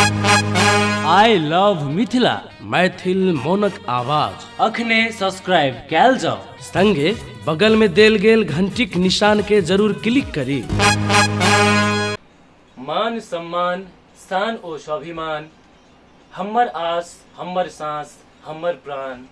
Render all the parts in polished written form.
आई love Mithila Maithil मोनक आवाज अखने सब्सक्राइब कैल जाओ, संगे बगल में देल गेल घंटीक निशान के जरूर क्लिक करी। मान सम्मान शान ओ स्वाभिमान, हमर आस हमर सांस हमर प्राण।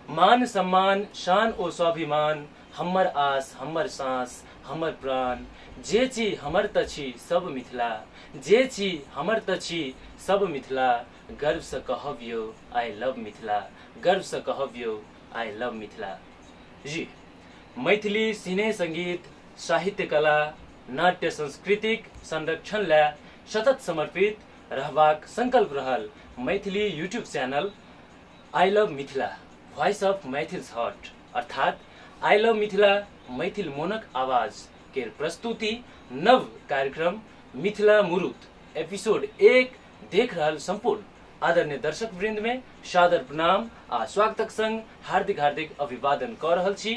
मान सम्मान शान ओ स्वाभिमान, हमर आस हमर सांस हमर प्राण। जे छी हमर तछी सब मिथिला, जे छी हमर तछी सब मिथिला। गर्व से कहबियो आई लव मिथिला, गर्व से कहबियो आई लव मिथिला। जी, मैथिली सिने संगीत साहित्य कला नाट्य संस्कृतिक संरक्षण ला सतत समर्पित रहबाक संकल्प रहल Maithili YouTube channel I love Mithila voice of Maithils heart अर्थात आई लव मिथिला मैथिल मोनक आवाज के प्रस्तुति नव कार्यक्रम मिथिला मुरुत एपिसोड 1 देख रहल संपूर्ण आदरणीय दर्शक वृंद में सादर प्रणाम आ स्वागतक संग हार्दिक हार्दिक अभिवादन कर रहल छी।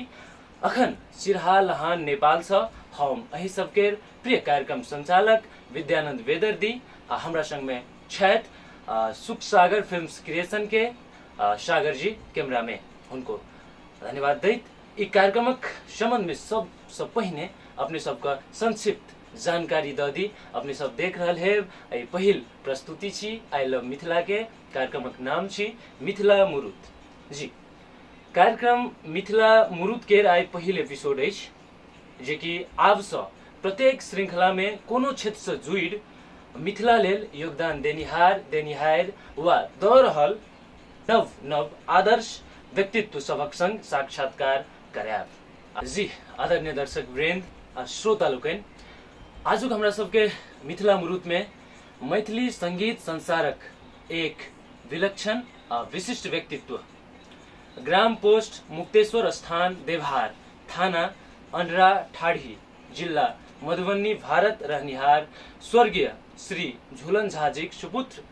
अखन सिरहा लहान नेपाल से हम अही सबके प्रिय कार्यक्रम संचालक विद्यानंद वेदर्दी आ हमरा संग में छथि सुख सागर फिल्म्स क्रिएशन के सागर जी कैमरा में उनको धन्यवाद दैत ई कार्यक्रमक संबंध में सबसे पहिने अपने सबका संक्षिप्त जानकारी द दी। अपने सब देख रहल है पहिल प्रस्तुति छी आई लव मिथिला के कार्यक्रमक नाम छी मिथिला मुरुत। जी, कार्यक्रम मिथिला मुरुत के आई पहिल एपिसोड अछि जे कि आब से प्रत्येक श्रृंखला में कोनो क्षेत्र से जुड़ मिथिला लेल योगदान देनिहार वा द रहल नव नव आदर्श व्यक्तित्व सबक संग साक्षात्कार करायब। जी, आदरणीय दर्शक वृंद श्रोता लोकन, आजुक हमरा सबके मिथिला मुरुत में मैथिली संगीत संसारक एक विलक्षण विशिष्ट व्यक्तित्व ग्राम पोस्ट मुक्तेश्वर स्थान देवहार थाना अंडरा ठाड़ी जिला मधुबनी भारत रहनिहार स्वर्गीय श्री झूलन झाजीक सुपुत्र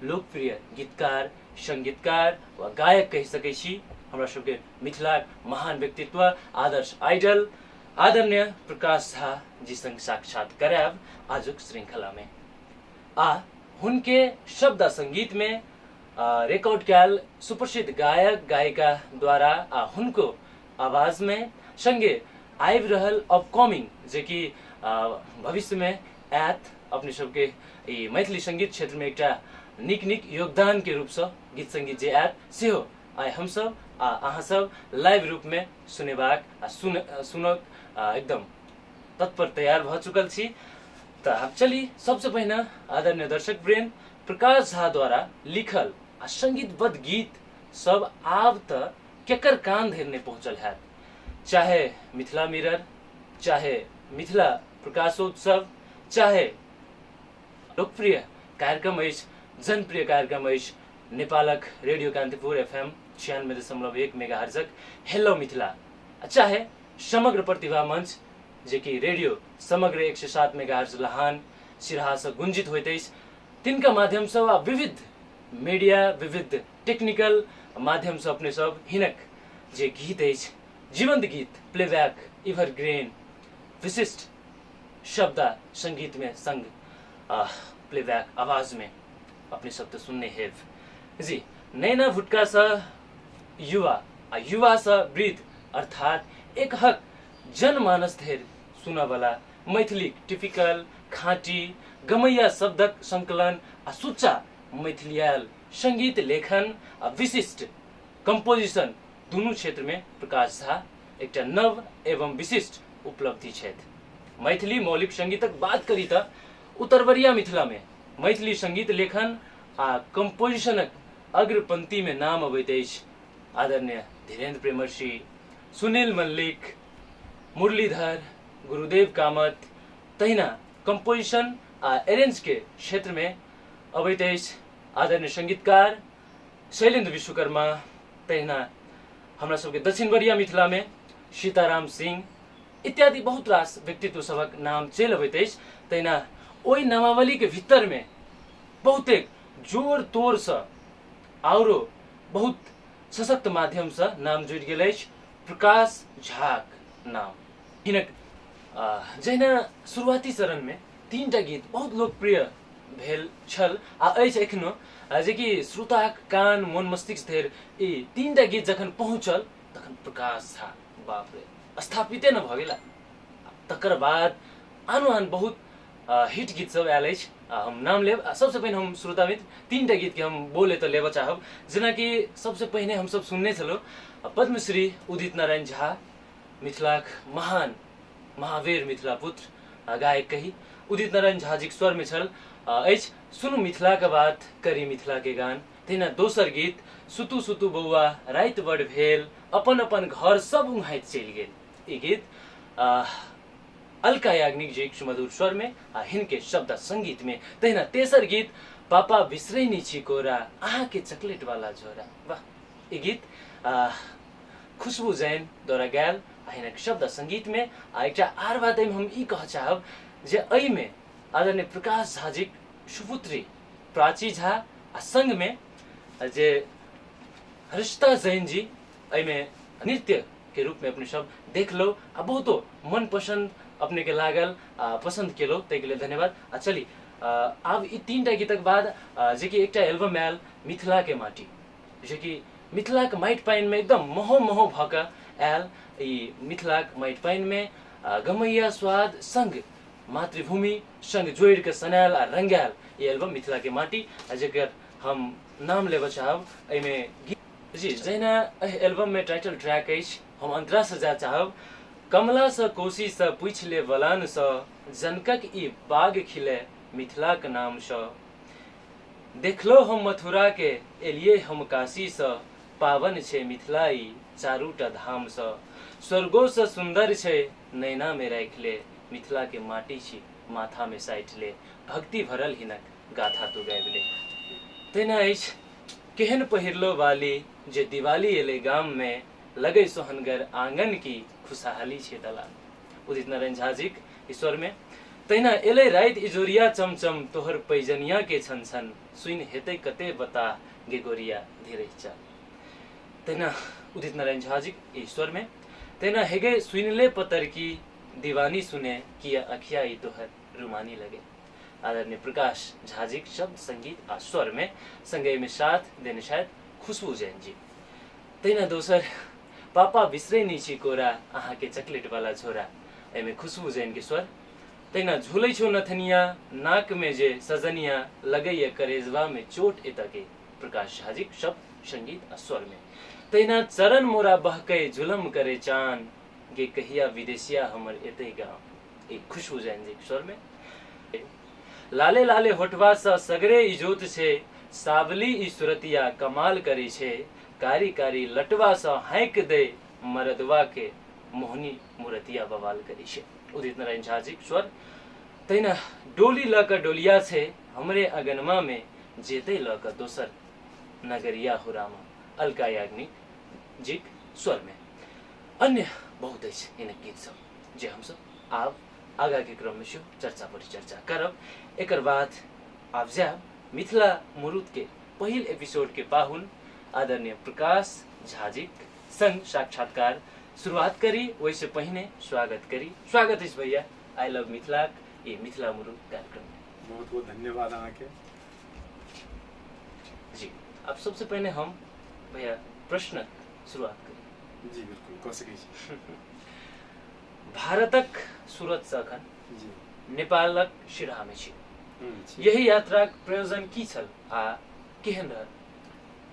लोकप्रिय गीतकार संगीतकार व गायक कह सकै छी हमरा सबके मिथिला महान व्यक्तित्व आदर्श आइडल आदरणीय प्रकाश झा जी संग साक्षात करायब आजुक श्रृंखला में। उनके शब्द संगीत में रिकॉर्ड कैल सुप्रसिद्ध गायक गायिका द्वारा उनको आवाज में संगे आबि रहल अपकमिंग जे कि भविष्य में आयत अपने सबके मैथिली संगीत क्षेत्र में एकटा निक योगदान के रूप से गीत संगीत जे आयत सेहो आइ हम सब अहाँ सब लाइव रूप में सुनेबाक सुनक एकदम तत्पर तैयार भ चुकल छी। तो अब चली सबसे पहले आदरणीय दर्शक वृंद प्रकाश झा द्वारा लिखल संगीतबद्ध गीत सब आब तक केकर कान धरने पहुंचल है, चाहे मिथिला मिरर, चाहे मिथिला प्रकाशोत्सव, चाहे लोकप्रिय कार्यक्रम जनप्रिय कार्यक्रम नेपालक रेडियो कान्तिपुर FM 96.1 मेगाहर्जक हेलो मिथिला, चाहे समग्र प्रतिभा मंच जे कि रेडियो समग्र 107 मेगाहर्ज लहान सिरहा से गुंजित होइत अछि तिनका माध्यम से विविध मीडिया विविध टेक्निकल माध्यम से अपने सब हिनक जे गीत अछि जीवंत गीत प्लेबैक एवरग्रीन विशिष्ट शब्द संगीत में संग प्लेबैक आवाज में अपने सब तो सुनने हैं। जी, नैना भुटका सा युवा सा वृद्ध अर्थात एक हक जनमानस धेर सुना वाला मैथिली टिपिकल खाँटी गमैया शब्दक संकलन सुच्चा मैथिलियाल संगीत लेखन विशिष्ट कंपोजिशन दोनों क्षेत्र में प्रकाश झा एक नव एवं विशिष्ट उपलब्धि छथि। मैथिली मौलिक संगीतक बात करी तो उत्तरवरिया मिथिला में मैथिली संगीत लेखन कंपोजिशनक अग्रपंक्ति में नाम अबैत अछि आदरणीय धीरेन्द्र प्रेमर्षि, सुनील मल्लिक, मुरलीधर, गुरुदेव कामत। तहिना कंपोजिशन अरेंज के क्षेत्र में अबैत अछि आदरणीय संगीतकार शैलेंद्र विश्वकर्मा। तहिना हमरा सबके दक्षिण वरिया मिथिला में सीताराम सिंह इत्यादि बहुत रास व्यक्तित्व सबक नाम चल अबैत अछि। तहिना ओहि नामावली के भीतर में बहुतेक जोर तोर से औरो बहुत सशक्त माध्यम से नाम जुड़ गेल अछि प्रकाश झाक नाम। हिनक जहिना शुरुआती चरण में 3टा गीत बहुत लोकप्रिय भेल छल आ अछि एखनो जेकि श्रोताक कान मन मस्तिष्क धरि ई तीनटा गीत जखन पहुँचल तखन प्रकाश झा बाप रे स्थापिते न भऽ गेला। तकर बाद आनो आन बहुत हिट गीत सब आयल अछि। हम नाम लेब। सबसे पहिने हम श्रोता मित्र तीनटा गीत के हम बोले तो लेबऽ चाहब, जेनाकि सबसे पहिने हम सब सुनने छलहुँ पद्मश्री उदित नारायण झा, मिथिलाक महान महावीर मिथिला पुत्र गायक कही उदित नारायण झा जी के स्वर में छल अछि सुनु मिथिला के बात करी मिथिला के गान। तहिना दोसर गीत सुतु सुतु बौआ राति बड़ भेल अपन अपन घर सब उन्हाइत चलि गेल। ई गीत अलका याग्निक जी के सुमधुर स्वर में हिनके शब्द संगीत में। तहिना तेसर गीत पापा बिसरैनी छी कोरा अहाँ के चॉकलेट वाला झोरा। वाह, ई गीत खुशबू जैन द्वारा गायल हिनक शब्द संगीत में। एक आर बात हम ई कह चाहब जे एहि में आदरणीय प्रकाश झा जी सुपुत्री प्राची झा आ संग में जे हर्षिता जैन जी में नृत्य के रूप में अपने सब देख लो आ बहुतो मन पसंद अपने के लागल पसंद केलो ताहि लिए धन्यवाद। चली आब ई तीनटा गीतक बाद जे कि एकटा एल्बम आयल मिथिला के माटी, जे कि मिथिला के माटि पानि में एकदम महो महो भऽ कऽ आयल। ई मिथिला के माटि पानि में गमैया स्वाद संग मातृभूमि संग जोड़ि के सनायल आ रंगायल ये एल्बम मिथिला के माटी, जेकर हम नाम लेबऽ चाहब। एहिमे जी जहिना एल्बम में टाइटल ट्रैक अछि हम अंतरा से जा चाहब कमला सँ कोशी सँ पूछि ले बलान सँ जनकक ई बाग खिले मिथिला के नाम सँ। देखलो हम मथुरा के एलिये हम काशी सँ पावन छे मिथिला ई चारूटा धाम सँ। स्वर्गो सँ सुंदर छे नैना में राखि ले मिथिला के माटी छी माथा में साटि ले भक्ति भरल हिनक गाथा तू गाबि ले। तहिना अछि केहन पहिरलो वाली जे दिवाली एले गाम में लगे सोहनगर आंगन की खुशहाली छे दलान। उदित नारायण झा जी ईश्वर में। तहिना एले राति इजोरिया चमचम तोहर पैजनिया के छन छन सुइन हेतै कते बता गे गोरिया धीरे चल। तहिना उदित नारायण झा जी ईश्वर में। तहिना हेगे सुइनले पतर की दीवानी सुने किया अखिया ई तोहर रुमानी लगे। आदरणीय प्रकाश झा जी शब्द संगीत आ स्वर में संगय में साथ देने शायद खुशबू जैन जी। तहिना दोसर पापा बिसरैनी छी कोरा अहाँ के चॉकलेट वाला झोरा, एमे खुशबू जैन के स्वर। तहिना झूलै छो नथनिया नाक में जे सजनिया लगैया करेजवा में चोट एतके, प्रकाश झा जी शब्द संगीत आ स्वर में। तहिना चरण मोरा बहकै जुलम करे चान गे कहिया विदेशिया हमर एतै गाँव, एक खुशबू जैन जी स्वर में। लाले लाले होठवा सँ सगरे इजोत छे सावली ई सुरतिया कमाल करे छे कारी कारी लटवा सँ हाँक दे मरदवा के मोहनी मूर्तिया बवाल करे छे। उदित नारायण झा जी स्वर। तहिना डोली ल क डोलिया छे हमरे अगनमा में जेते ल क दोसर नगरिया हो रामा, अलका याग्निक जी स्वर में। अन्य बहुत अछि इन गीत सब जे हम सब आब आगा के क्रम में चर्चा परिचर्चा करब। एकर बाद आप जाब मिथिला मुरुद के पहिल एपिसोड के पाहुन आदरणीय प्रकाश झा जी संग साक्षात्कार शुरुआत करी। वैसे पहिने स्वागत करी। स्वागत है भैया आई लव मिथिला ये मिथिला मुरुद कार्यक्रम में। बहुत बहुत धन्यवाद आके जी। अब सबसे पहले हम भैया प्रश्न शुरुआत करी। जी बिल्कुल कह सकै छी। भारतक सूरत से अखन जी नेपालक शिरा में छी। यही यात्रा प्रयोजन की छल आ केहन रहल?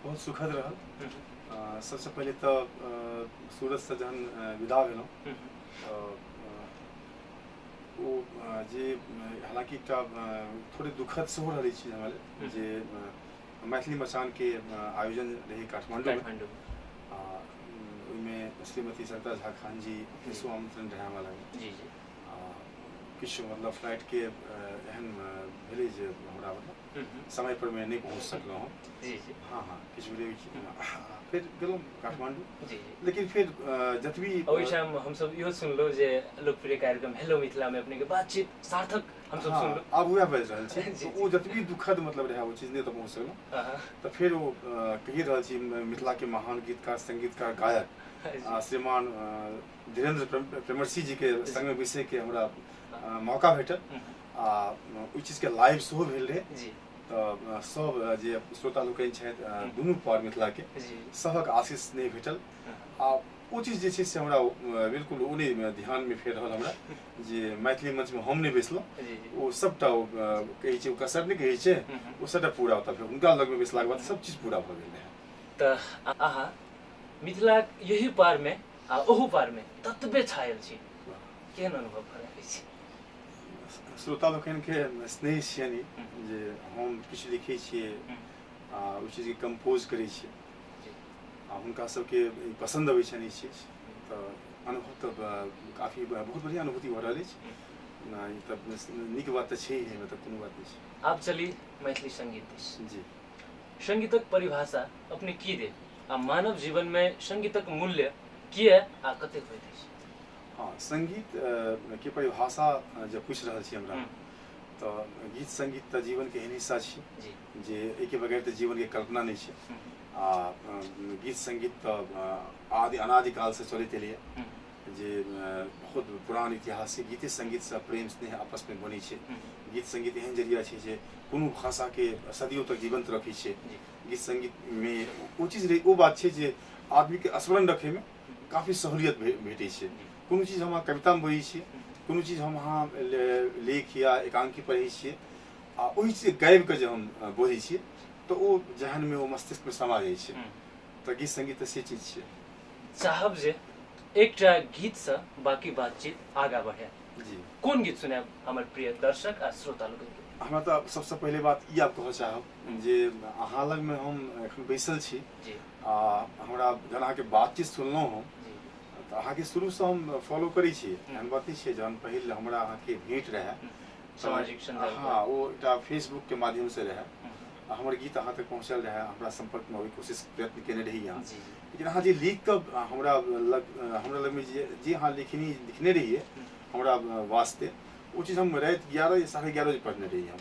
बहुत सुखद रहल। सबसे पहले तो सूरत से जहन विदा भेलहुँ ओ जे हालांकि एकटा थोड़े दुखद सेहो रहल छी हमरा जे मैथिली मचान के आयोजन रही काठमांडू में श्रीमती सरिता झा खान जी सेहो आमंत्रण रहे हमरा लग। जी जी किछु मतलब फ्लाइट के एहन भेलै जे हमरा मतलब समय पर मैं नहीं पहुंच सकलहुँ हँ। जी जी हाँ हाँ किछु भेलै फिर गेलहुँ काठमांडू। जी लेकिन फिर जतबी ओहिठाम हम सब इहो सुनलो जे लोकप्रिय कार्यक्रम हेलो मिथिला में अपने के बातचीत सार्थक हम सब सुनलो। आब वएह बाजि रहल छी। तो ओ जतबी दुखद मतलब रहे वो चीज नहीं तो पहुंच सकलहुँ। तो फिर वो कहि रहल छी मिथिला के महान गीतकार संगीतकार गायक श्रीमान धीरेन्द्र प्रेमर्षि जी के संग में विषय के हमरा मौका भेटल ओहि चीजके लाइव सेहो भेल रहै। जी तऽ सब जे श्रोता लोकनि छथि दुनू पर मिथिलाके जी सभक आशीष नहि भेटल। आ ओ चीज जे छै से हमरा बिल्कुल ओ नहि ध्यानमे फेर रहल हमरा जे मैथिली मंचमे हम नहि बैसलहुँ, जी ओ सबटा कहै छै ओ कसर नहि कहै छै, ओ सबटा पूरा होता फेर हुनका लगमे बैसलाके बाद सब चीज पूरा भऽ गेल रहै। तऽ अहाँ मिथिला यही पारमे आ ओहू पारमे ततबे छायल छी, केहन अनुभव भऽ रहल छै? श्रोता लोकनिके स्नेह छियनि जे हम किछु लिखै छियै आ ओहि चीजके कंपोज करै छियै आ हुनका सबके पसंद अबै छनि ई चीज। तऽ अनुभव तऽ काफी बहुत बढ़िया अनुभूति भऽ रहल अछि। ई तऽ नीक बात तऽ छै ही, एहिमे तऽ कोनो बात नहि छै। आप चली मैथिली संगीत दिस। जी संगीतक परिभाषा अपने की दे आ मानव जीवन में संगीतक मूल्य किए आ कतेक होइत अछि? हाँ, संगीत के परिभाषा जब पूछि रहल छी हमरा तऽ गीत संगीत तऽ जीवन के एहन हिस्सा छै जी जे एके बगैर तऽ जीवन के कल्पना नहीं छै। आ गीत संगीत तऽ आदि अनादिकाल से चलते एलैए जे बहुत पुरान इतिहास छै। गीते संगीत से प्रेम स्नेह आपस में बनै छै। गीत संगीत एहन जरिया छै जे कोनो भाषा के सदियों तक जीवंत रखै छै। गीत संगीत में वो चीज वो बात छै जे आदमी के स्मरण रखे में काफी सहूलियत भेटै छै। कोनो चीज हम कविता में बजै छियै, कोनो चीज हम अहाँ लेख या एकांकी पढ़ै छियै आ ओहि चीज गाबि कऽ जे हम बोझै छियै तऽ ओ जहन में ओ मस्तिष्क में समा जाइ छै। तऽ गीत संगीत तऽ से चीज छै। चाहब जे एकटा गीत से बाकी बातचीत आगा बढ़े, जी कोन गीत सुनाब हमर प्रिय दर्शक आ श्रोता लोग के? हमरा तऽ सबसे पहले बात ई आप कहऽ चाहब जे अहाँ लग में हम एखन बैसल छी जी आ हमरा जहन अहाँके बातचीत सुनलहुँ हम जी तऽ अहाँके शुरूसँ हम फॉलो करै छी। एहन बात नहि छै, जहन पहिल हमरा अहाँके भेंट रहै सामाजिक संदर्भ हाँ ओ एकटा फेसबुक के माध्यम से रहै आ हमर गीत अहाँ तक पहुँचल रहै, हमरा संपर्क में अबैके कोशिश प्रयत्न केने रही अहाँ। जी लेकिन अहाँ जे लिख कऽ हमरा लग में जे अहाँ लिखने रहिए हमरा वास्ते वो चीज हम राति 11 या 11:30 बजे पढ़ने रही हम।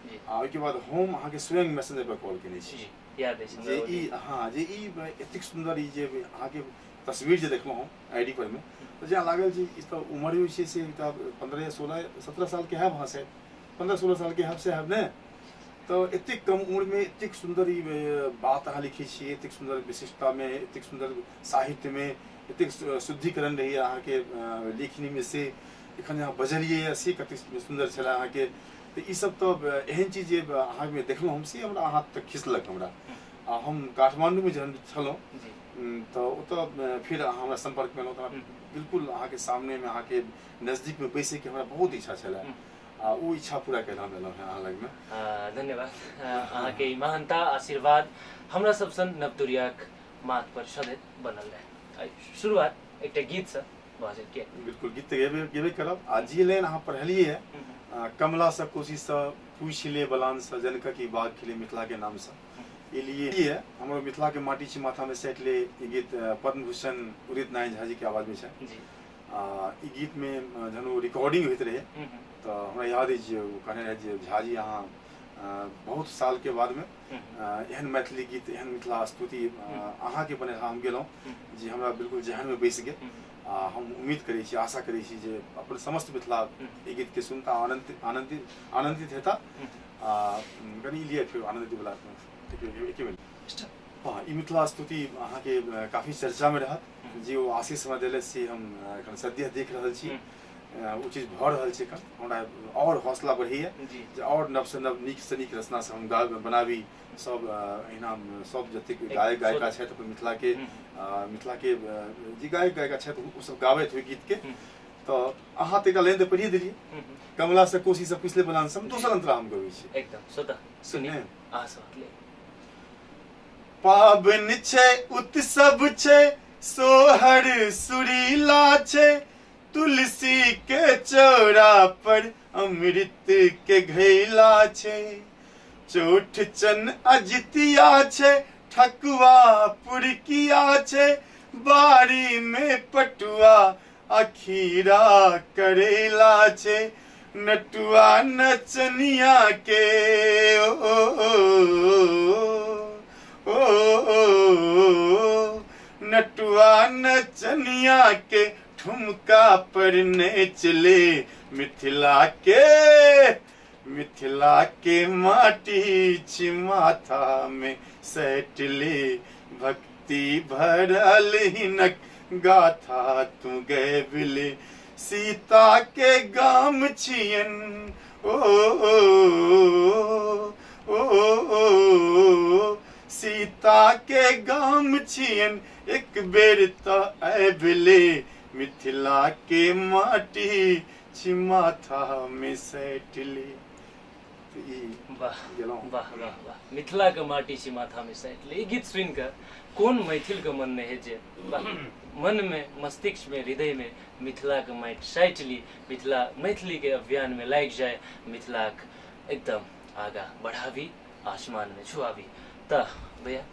जी आ ओहिके बाद हम अहाँके स्वयं मैसेंजर पर कॉल केने छी जी याद अछि जे ई हाँ जे ई एतेक सुंदर ई जे अहाँके तस्वीर जे देखलहुँ हम आईडी पर में तऽ जेना लागल जे ई तऽ उम्र भी छै से 15 16 17 साल के हैब, हाँ शायद 15 16 साल के हैब से हैब ने। तो एतेक कम उम्र में एतेक सुंदर ई बात अहाँ लिखै छियै, एतेक सुंदर विशिष्टता में, एतेक सुंदर साहित्य में, एतेक शुद्धिकरण रहैए अहाँके लेखनी में से एखन अहाँ बजलियै से कतेक सुंदर छलै अहाँके। तो ई सब तो एहन चीज जे अहाँ में देखलहुँ हम से हमरा अहाँ तक खिंचलक हमरा। आ हम काठमांडू में जहन छलहुँ तो ओतऽ फिर हमरा संपर्क में एलहुँ तऽ बिल्कुल अहाँके सामने में अहाँके नजदीक में बैसे के हमरा बहुत इच्छा छलै आ वो इच्छा पूरा केना देलहुँ हैं अहाँ लग में। धन्यवाद। अहाँके ई महानता आशीर्वाद हमरा सब सन नवतुरियाक माथ पर सदैव बनल रहे। शुरुआत एकटा गीत से भऽ जाय के? बिल्कुल गीत तऽ गेबे करब। आ जी लाइन अहाँ पढ़लियै कमला से कोशी से पूछ ले बलान से जनक की बाग खिले मिथिला के नाम से ये लिए हमरो मिथिला के माटी छी माथा में सेट ले ई गीत पद्म भूषण उदित नारायण झा जी के आवाज में छै। जी ई गीत में जहन ओ रिकॉर्डिंग होइत रहे तो हमरा याद है जे कहने रहे जे झा जी अहाँ बहुत साल के बाद में एहन मैथिली गीत एहन मिथिला स्तुति अहाँ के बने हम गेलहुँ जे हमरा बिल्कुल जहन में बैस गेल। हम उम्मीद करै छी, आशा करै छी जे अपन समस्त मिथिला ई गीत के सुनता आनंदित हेता। कनी लिए फिर आनंदित वाला एके मिनट। हाँ ई मिथिला स्तुति अहाँ के काफी चर्चा में रहत जे ओ आशीष हमरा देले से हम एखन सद्य देख रहल छी। वो चीज भऽ रहल छै एखन हमरा और हौसला बढ़ैए जे और नव से नव नीक से नीक रचना से हम बनाबी। सब अहिना सब जतेक गायक गायिका छथि अपन मिथिला के जे गायक गायिका छथि ओ सब गाबैत हुए गीत के। तो अहाँ तक लाइन तऽ पढ़िए देलिए कमला से कोशी से पिछले बलान से दोसर अंतरा हम गबै छी एकदम स्वतः सुनिए आ सकले। पाबन छै उत्सव छै सोहर सुरीला छै तुलसी के चौरा पर अमृत के घैला छै चोठ चन अजितिया छै ठकुआ पुरकिया छै बारी में पटुआ अखीरा करेला छै नटुआ नचनिया के नटुआ नचनिया के ठुमका पर नेचले मिथिला के माथा में सैटले भक्ति भरल हिनक गाथा तू गए बिले सीता के गाम छियन ओ सीता के गाम छियन एक बेर तो बिले मिथिला के माटी छी माथा में सैटले। वाह वाह वाह वाह, मिथिला के माटी छी माथा में सैटले। ये गीत सुन कर कौन मैथिल के मन नहीं है जे मन में मस्तिष्क में हृदय में मिथिला के माटी सैटली, मिथिला मैथिली के अभियान में लाग जाए, मिथिला एकदम आगा बढ़ावी, आसमान में छुआवी। त भैया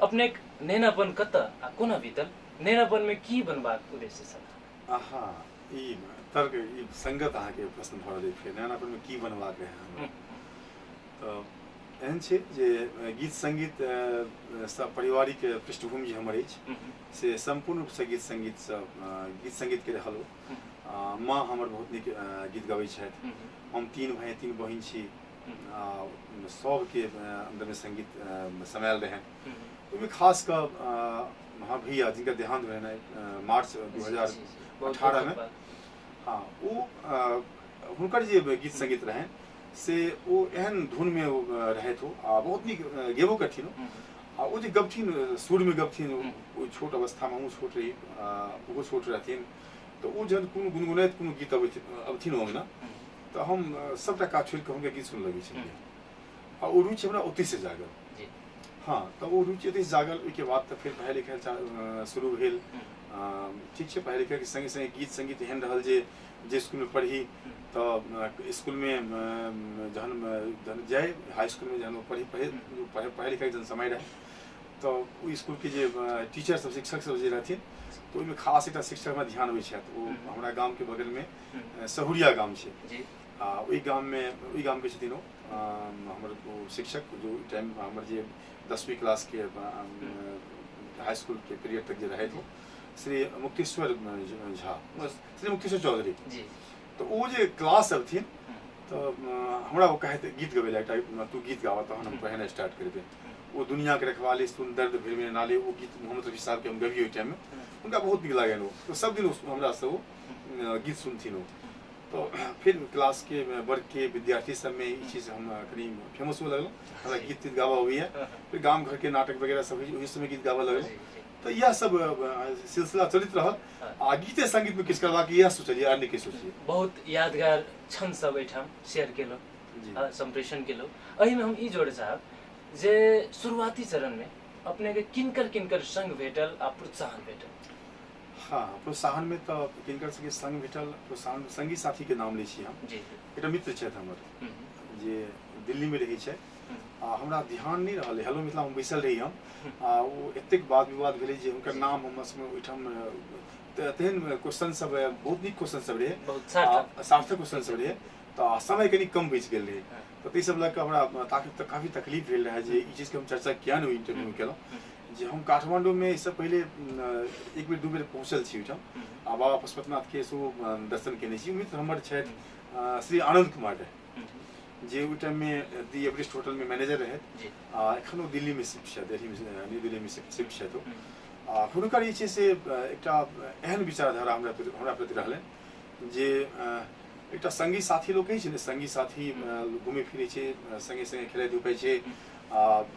अपने नैनापन कत आ कोना बीतल, नैनापन में की बनबाक उद्देश्य छल? आहा ई तर्क ई संगत अहाँ के प्रश्न भऽ रहल छै, नैनापन में की बनबाक है। तो एहन छै जे गीत संगीत सब पारिवारिक पृष्ठभूमि जे हमर अछि से संपूर्ण रूप से गीत संगीत के रहल। माँ हमर बहुत नीक गीत गबै छथि, हम 3 भाई 3 बहिन छी, सबके अंदर में संगीत समायल रहन। ओहिमे खास कऽ हाँ भैया जिनका देहांत भेलनि मार्च 2018 में, हाँ वो हुनकर जे गीत संगीत रहन से वो एहन धुन में रहे थो आ बहुत नीक गेबो करथिन आ वो जे गबथिन सुर में गबथिन, वो छोट अवस्था में छोट रही वो छोट रहथिन। तो वो जन कोनो गुनगुनाइत कोनो गीत अबथिन ओमे तो हम सबटा काज छोड़ के हुनका गीत सुन लगे छलियै आ वो रुचि हमरा ओतहि से जागल। हाँ तो वो रुचि ओतहि से जागल। ओहिके बाद तो फिर पढ़ाई लिखाई शुरू भेल। ठीक है, पढ़ाई लिखाई के संगे संगे गीत संगीत एहन रहल जे स्कूल में पढ़ी तो स्कूल में जहन जाए हाई स्कूल में जहन पढ़ाई लिखाई जहन समय रहे तो स्कूल के जे टीचर सब शिक्षक सब जे रहथिन तो ओहिमे खास एकटा शिक्षक हमरा ध्यान अबै छथि। ओ हमरा गाम के बगल में सहुरिया गाम छै आ ओहि गाम के छथिन ओ हमर शिक्षक जो टाइम हमर जे 10वीं क्लास के हाई स्कूल के पीरियड तक जे रहे थे श्री मुक्तेश्वर झा, श्री मुक्तेश्वर चौधरी। तो वो जे क्लास सब थी तो हमरा वो कहते गीत गवे ला तू गीत गावा तहन हम पढ़ना स्टार्ट करबे। वो दुनिया के रखवाली सुन दर्द फिर में नाले वो गीत मोहम्मद रफी साहब के हम गवी ओहि टाइम में उनका बहुत निक लागल। वो तो सब दिन हमरा से वो गीत सुनथिन। तो फिर क्लास के वर्ग के विद्यार्थी सब में ये चीज़ हम कहीं फेमस हो लगल, हमारा गीत गावा हुई है। फिर गांव घर के नाटक वगैरह सब उस समय गीत गावा लगल। तो यह सब सिलसिला चलित रहल। आ गीते संगीत में किस करवा यह सोचलिए आर नहीं सोचिए। बहुत यादगार क्षण सब एठाम शेयर केलो, संप्रेषण केलो। एहि में हम ई जोड़े चाहब जे शुरुआती चरण में अपने के किनकर संग भेटल आ प्रोत्साहन भेटल? हाँ, प्रोत्साहन में तो किनकर सबके संग भेटल, प्रोत्साहन संगी साथी के नाम लै छी हम। एकटा मित्र छथि हमर जे दिल्ली में रहै छै आ हमरा ध्यान नहीं रहल। हेलो मिथिला में बैसल रही हम आ वो एतेक वाद विवाद भेलै जे हुनकर नाम हम सबमे ओहिठाम तेहन क्वेश्चन सब बहुत नीक क्वेश्चन सब रहे, सार्थक क्वेश्चन सब रहे। तो समय कनी कम बचि गेल रहे। तो ताहि सब लऽ कऽ हमरा काफी तकलीफ भेल रहे जे ई चीज के हम चर्चा किया नहीं इंटरव्यू में केलहुँ। जे हम काठमांडू में इससे पहले 1 बेर 2 बेर पहुँचल छी ओहिठाम आ बाबा पशुपतिनाथ के सेहो दर्शन केने छी। मित्र हमर छथि श्री आनंद कुमार रहे जे ओहि टाइम में दी एवरेस्ट होटल में मैनेजर रहे आ एखन ओ दिल्ली में शिफ्ट छथि, न्यू दिल्ली में शिफ्ट छथि। हुनकर जे छै से एकटा एहन विचारधारा हमरा प्रति रहलनि जे एकटा संगी साथी लोग कहै छै ने, संगी साथी घूमे फिरे छै, संगे संगे खेलै धूपै छै,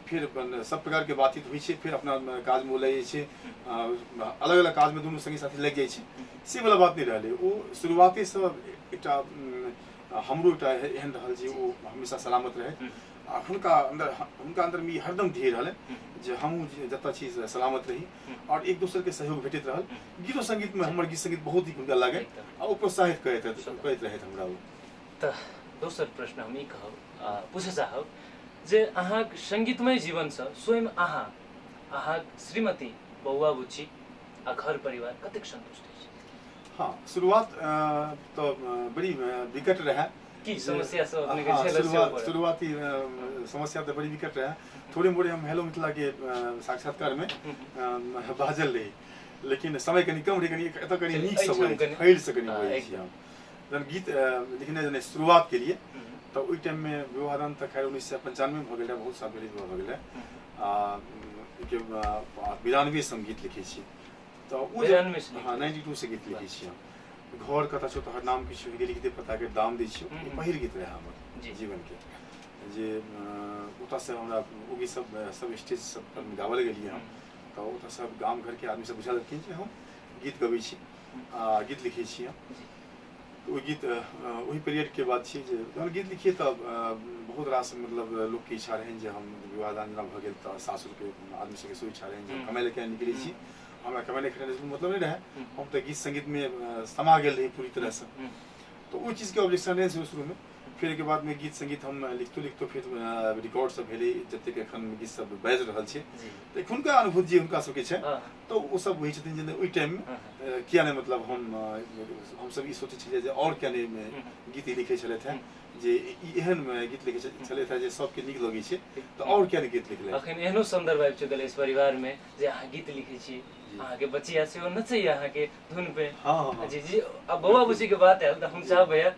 फिर सब प्रकार के बातचीत हुई छै, फिर अपना काज में लगे छै, अलग अलग काज में दुनू संगी साथी लग जाए छै, से वाला बात नहीं रहलै। वो शुरुआते से एकटा हमरो एकटा एहन रहल जे वो हमेशा सलामत रहे। हुनका अंदर में हरदम ध्येय रहल जे हमहूँ जतऽ छी सलामत रही और एक दोसर के सहयोग भेटैत रहल। गीतो संगीत में हमर गीत संगीत बहुत ही हुनका लागे आ वो प्रोत्साहित करैत रहे हमरा। तो दोसर प्रश्न हम ई कहब पूछे चाहब जे अहाँक संगीतमय जीवन से स्वयं अहाँ श्रीमती बौआ बुच्ची आ घर परिवार कतेक संतुष्ट अछि? हाँ, शुरुआत तो बड़ी विकट रहे। की समस्या सब अपने के झेलल? शुरुआती समस्या तो बड़ी विकट रहे। थोड़े मोड़े हम हेलो मिथिला के साक्षात्कार में बाजल रही, लेकिन समय कनी कम रही, एतऽ कनी नीक सब फैल से कनी होय छी हम। जन गीत लिखने जने शुरुआत के लिए तो तो ओई टाइम में विवाहदान तो खैर 1995 में भऽ गेल बहुत साल पहले भऽ गेल के 92 से हम गीत लिखे छी तो ओ 92 से हाँ 92 से गीत लिखे छी घर कथा छौ तोहर नाम किछु गेली गीत पता के दाम दै छियो पहिल गीत रहे हमर जीवन के जे ओतऽ से हमरा ओ गीत सब स्टेज सब पर गावल गेलिए हम तो ओतऽ सब गाम घर के आदमी सब बुझा देलखिन जे हम गीत गबै छी गीत लिखे छी वो गीत वही पीरियड के बाद छी जे जहन गीत लिखिए तब बहुत रास मतलब लोग के इच्छा रहे जे हम विवाहदान जना भऽ गेल तऽ सासुर के आदमी सबके सो इच्छा रहे जे कमाई लेके निकलै छी हमरा कमाई लेके मतलब नहीं रहे हम तो गीत संगीत में समा गेल रही पूरी तरह से तो वो चीज़ के ऑब्जेक्शन रहे शुरू में फिर के बाद में गीत संगीत हम लिखतो फिर रिकॉर्ड सब भेले जते के एखन गीत सब बाजि रहल छै तो हुनका अनुभूति जे हुनका सबके छै तो वो सब होइ छथिन जे ओई टाइम में किया नहीं मतलब हम सब ई सोचे छियै जे और क्या नहीं गीत लिखे छले थे जे एहन गीत लिखे छले थे जे सबके नीक लगै छै तो और क्या नहीं गीत लिखले अखन एहनो संदर्भ आबि चुकल इस परिवार में जे अहाँ गीत लिखे छी अहाँ के बचिया से ओ नचै अहाँ के धुन पे हां जी जी अब बउआ बुची के बात है तो हम चाहब भैया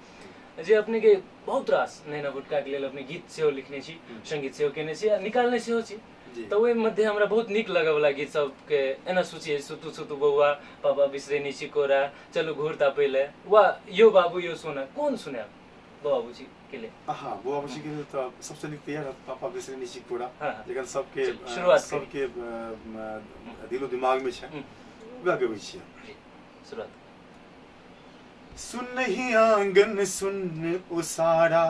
जे अपने के बहुत रास नैना गुटका के लेल अपने गीत सेहो लिखने छी संगीत सेहो केने छी निकालने सेहो छी तो ओहि मध्य हमरा बहुत निक लगे वाला गीत सब के एना सोचिए सुतु सुतु बउआ पापा बिसरेनी चिकोरा चलो घूर तापे ले वा यो बाबू यो सोना कौन सुने बउआ बुची के लिए हां बउआ बुची के लिए तो सबसे निक तैयार पापा बिसरेनी चिकोरा लेकिन सबके सबके दिलो दिमाग में छै वा गबै छी शुरुआत सुन ही आंगन सुन उसारा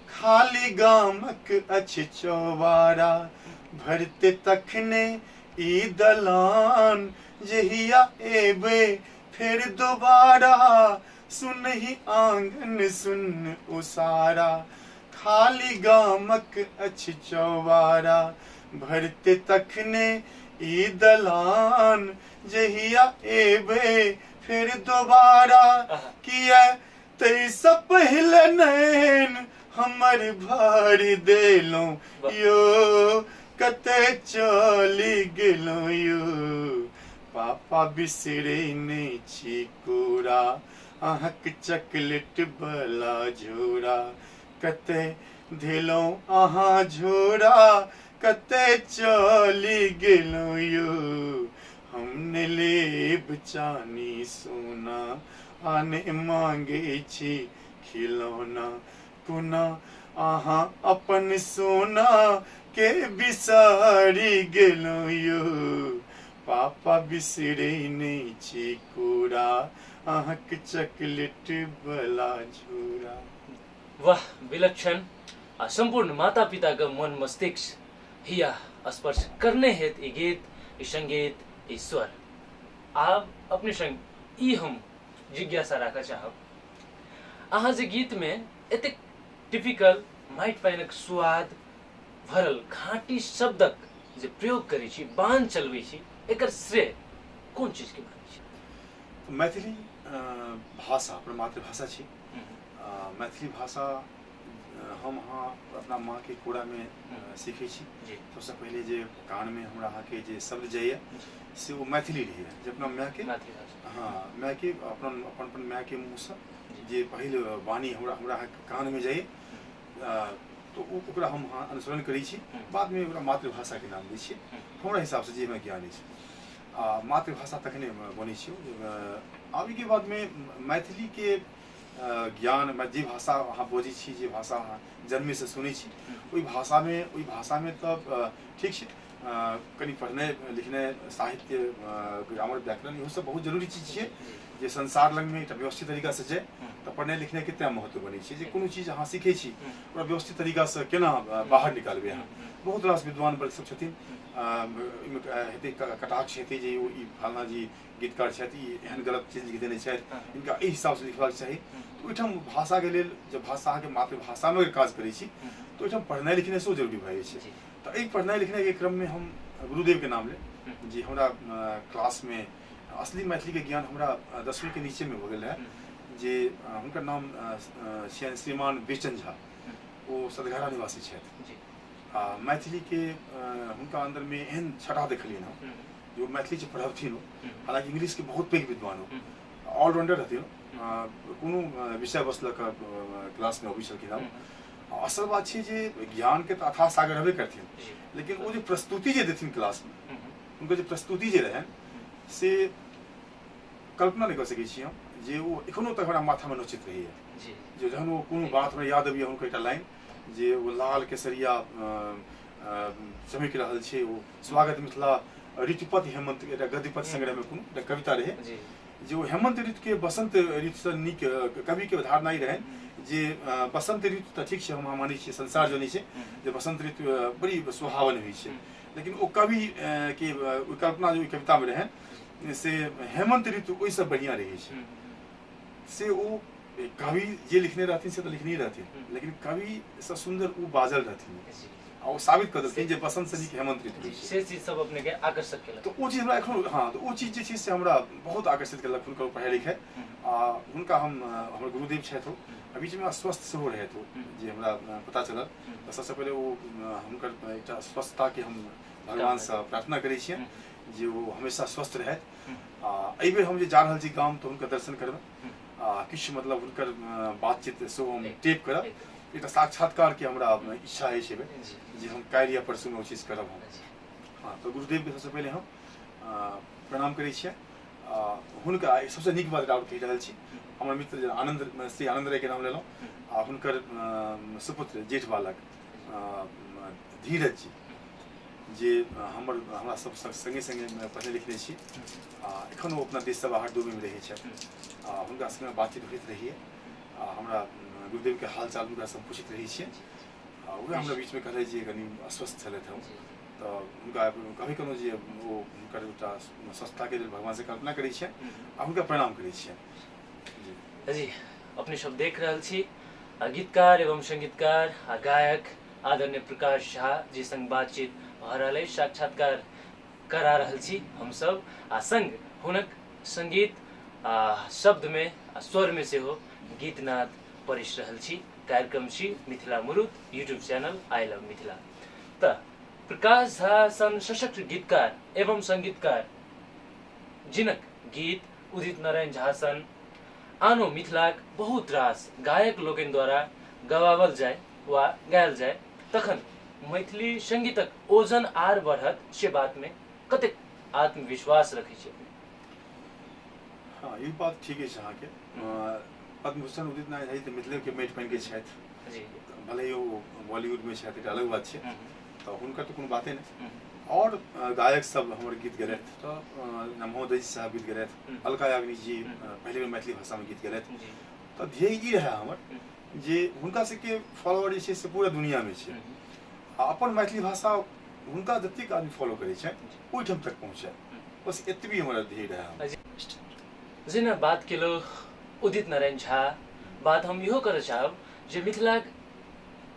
खाली गामक अच्छ चौबारा भरते तखने ई दलान जहिया एबे फिर दोबारा सुन ही आंगन सुन उसारा खाली गामक अच्छ चौबारा भरते तखने ई दलान जहिया एबे फिर दोबारा किया तैसा पहले नैन हमर भर देलो यो कते चली गेलो यो पापा बिसरे नहीं छी कोरा अहक चॉकलेट बला झोरा कते धेलो अहाँ झोरा कते चली गेलो यो हमने लेब चानी सोना आने मांगे छी खिलौना पुनः आहा अपन सोना के बिसारी गेलो यो पापा बिसरे नहीं छी कोरा अहक चॉकलेट बला झोरा। वाह विलक्षण संपूर्ण माता पिता का मन मस्तिष्क हिया स्पर्श करने हेतु ये गीत ये संगीत ईश्वर आप अपने संग ई हम जिज्ञासा रखा चाहब अहाँ जे गीत में एते टिपिकल माइट पाइनक स्वाद भरल खाँटी शब्दक जे प्रयोग करै छी बाण चलबै छी एकर श्रेय कोन चीज के मानै छी? मैथिली भाषा अपन मातृभाषा छी मैथिली भाषा हम हाँ अपना माँ के कोड़ा में सीखे छी सबसे पहले जे कान में हमरा अहाँ के जे शब्द जाइए से वो मैथिली रही है जब अपना माँ के हाँ माँ के अपन अपन माँ के मुँह से जे पहले वाणी हमरा कान में जाइए तो ओकरा हम हाँ अनुसरण करै छी बाद में ओकरा मातृभाषा के नाम दै छी हमरा हिसाब से जे मैं ज्ञानी छी मातृभाषा तखने बनै छी आबि के बाद में मैथिली के ज्ञान जे भाषा अहाँ बजै छी जे भाषा अहाँ जन्मे से सुनै छी ओहि भाषा में तब ठीक छै कनि पढ़ने लिखने साहित्य ग्रामर व्याकरण इहो सब बहुत जरूरी चीज छियै जे संसार लग में एक व्यवस्थित तरीका से जाए तो पढ़ने लिखने कितना महत्व बनै छै जे कोनो चीज अहाँ सीखै छी ओकरा व्यवस्थित तरीका से केना बाहर निकालबै अहाँ बहुत रास विद्वान वर्ग सब छथिन हेतै कटाक्ष हेतै जे ई फलना जी गीतकार छथि एहन गलत चीज लिख देने छथि इनका एहि हिसाब से लिखबाक चाही ओहिठाम भाषा के लेल जब भाषा अहाँके मातृभाषा में काज करै छी तो ओहिठाम पढ़नाइ लिखनाइ सेहो जरूरी भए जाइ छै तो एहि पढ़नाइ लिखनाइ के क्रम में हम गुरुदेव के नाम ले जी हमरा क्लास में असली मैथिली के ज्ञान हमरा 10वीं के नीचे में हो गेल है जे हुनकर नाम छियनि श्रीमान बेचन झा ओ सदघारा निवासी छथि मैथिली के हुनका अंदर में एहन छटा देखलियन हम जो मैथिली से पढ़बथिन हालांकि इंग्लिश के बहुत पैघ विद्वान ऑलराउंडर रहथिन कोनो विषय वस्तु लऽ कऽ क्लास में अबै छलखिन हम असल बात छै जे ज्ञान के तो अथाह सागर हेबे करथिन, जी लेकिन वो जो प्रस्तुति जे देथिन क्लास में, उनका जो प्रस्तुति जे रहन से कल्पना नहीं कर सकै छी हम, जे वो एखनो तक हमरा माथा में नोचित रही है। जी जो जहन वो कोनो बात हमरा याद अबैया हुनकर एकटा लाइन जे वो लाल केसरिया चमक रहल छै, वो स्वागत मिथिला ऋतुपति हेमंत एकटा गद्यपद संग्रह में कोनो एकटा कविता रहे, जी जो हेमंत ऋतु के बसंत ऋतु से नीक कवि के धारणा ही रहन जे बसंत ऋतु तो ठीक है हम मानी छे संसार जनी छे जे बसंत ऋतु बड़ी सुहावन हुई छे, लेकिन वो कवि के कल्पना जो कविता में रहन से हेमंत ऋतु ओइ से बढ़िया रही छे। से वो कवि जे लिखने रहथिन से तो लिखने ही रहथिन, लेकिन कवि से सुंदर वो बाजल रहथिन जी और वो साबित कर देथिन जे बसंत से नीक हेमंत ऋतु छै। से चीज सब अपने के आकर्षक केलक। तो वो चीज हमरा एखनो हाँ तो वो चीज जे छै से हमरा बहुत आकर्षित केलक हुनकर पढ़ाई लिखाई। आ हुनका हम हमर गुरुदेव छथि हो, बीच में अस्वस्थ सेहो रहत हो जे हमरा पता चलल। तो सबसे पहले वो हुनकर एकटा स्वस्थता के हम भगवान से प्रार्थना करै छियै जे वो हमेशा स्वस्थ रहत। एहि बेर हम जे जा रहल छी गाम तो हुनकर दर्शन करबै, किछु मतलब हुनकर बातचीत सेहो हम टेप करब, एकटा साक्षात्कार के हमरा इच्छा है छै जे हम काल्हि या परसू में ओ चीज करब हम। हाँ तो गुरुदेव के सबसे पहले हम प्रणाम करै छियै। हुनका सबसे नीक बात और कहि रहल छी, हमर मित्र जे आनंद श्री आनंद राय के नाम लेलहुँ आ हुनकर सुपुत्र जेठ बालक धीरज जी जे हमरा सब संगे संगे पढ़ने लिखने छी, एखन वो अपना देश से बाहर दुबई में रहै छथि। हुनका संगे बातचीत होइत रहिए, हमरा गुरुदेव के हाल चाल हुनका सब पूछैत रहै छियै। वह हमरा बीच में कहले जे कनी अस्वस्थ छलथि हम, तो हुनका कभी कनो जे वो हुनकर एकटा स्वस्थता के लेल भगवान से कल्पना करै छियै आ हुनका प्रणाम करै छियै। जी अपने सब देख रहल छी गीतकार एवं संगीतकार गायक आदरणीय प्रकाश झा जी संग बातचीत भ रहल है, साक्षात्कार करा रहल छी हम सब आ संग हुनक संगीत शब्द में स्वर में से हो गीत नाद परिस रहल छी। कार्यक्रम छी मिथिला मुरुत YouTube channel I love Mithila. त प्रकाश झा सन सशक्त गीतकार एवं संगीतकार जिनक गीत उदित नारायण झा सन आनो मिथिलाक बहुत रास गायक लोगन द्वारा गवावल जाए वा गायल जाए तखन मैथिली संगीतक ओजन आर बढ़त से बात में कतेक आत्मविश्वास रखै छी। हाँ ये बात ठीक है अहाँ के। पद्मभूषण उदित नारायण झा मिथिले के मेट बन के छथि, जी भले वो बॉलीवुड में छथि एकटा अलग बात छै, तो हुनकर तो कोनो बाते नहीं। और गायक सब हमर गीत गेलथि, तो महोदय जी साहब गीत गेलथि, अलका याग्निक जी पहले बेर मैथिली भाषा में गीत गेलथि। तो ध्येय ई रहे हमर जे हुनका सबके फॉलोअर जे छै से पूरा दुनिया में छै, अपन मैथिली भाषा हुनका जतेक आदमी फॉलो करै छै ओहिठाम तक पहुँचे, बस एतबी हमर ध्येय रहे। जेना बात केलो उदित नारायण झा, बात हम इहो करऽ चाहब जे मिथिलाक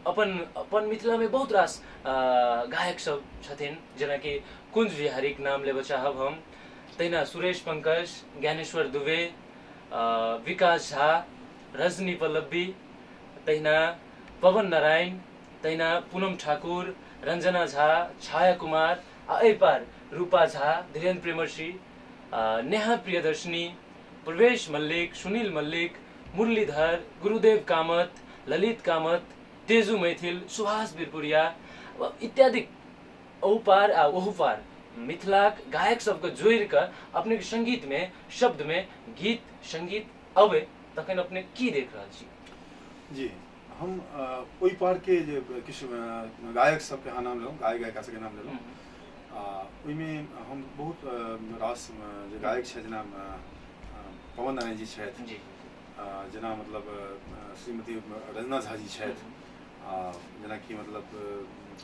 अपन मिथिला में बहुत रास गायक सब छथिन, जेना कि कुंज बिहारीक नाम लेबऽ चाहब हम, तहिना सुरेश पंकज, ज्ञानेश्वर दुबे, विकास झा, रजनी पल्लवी, तहिना पवन नारायण, तहिना पूनम ठाकुर, रंजना झा, छाया कुमार, एहि पार रूपा झा, धीरेन्द्र प्रेमर्षि, नेहा प्रियदर्शनी, प्रवेश मल्लिक, सुनील मल्लिक, मुरलीधर, गुरुदेव कामत, ललित कामत, तेजु मैथिल, सुभाष बिरपुरिया इत्यादि औपार आ ओहुपार मिथिलाक गायक सबके जोड़ कर अपने के संगीत में शब्द में गीत संगीत अबे तखन अपने की देख रहा छी। जी हम ओहि पार के जे किछु गायक सबके अहाँ नाम लेलहुँ, गायक गायिका सबके नाम लेलहुँ, ओहिमे हम बहुत रास जे गायक छथि जेना पवन नारायण जी छथि, जेना मतलब श्रीमती रजना झा जी छथि, जेना कि मतलब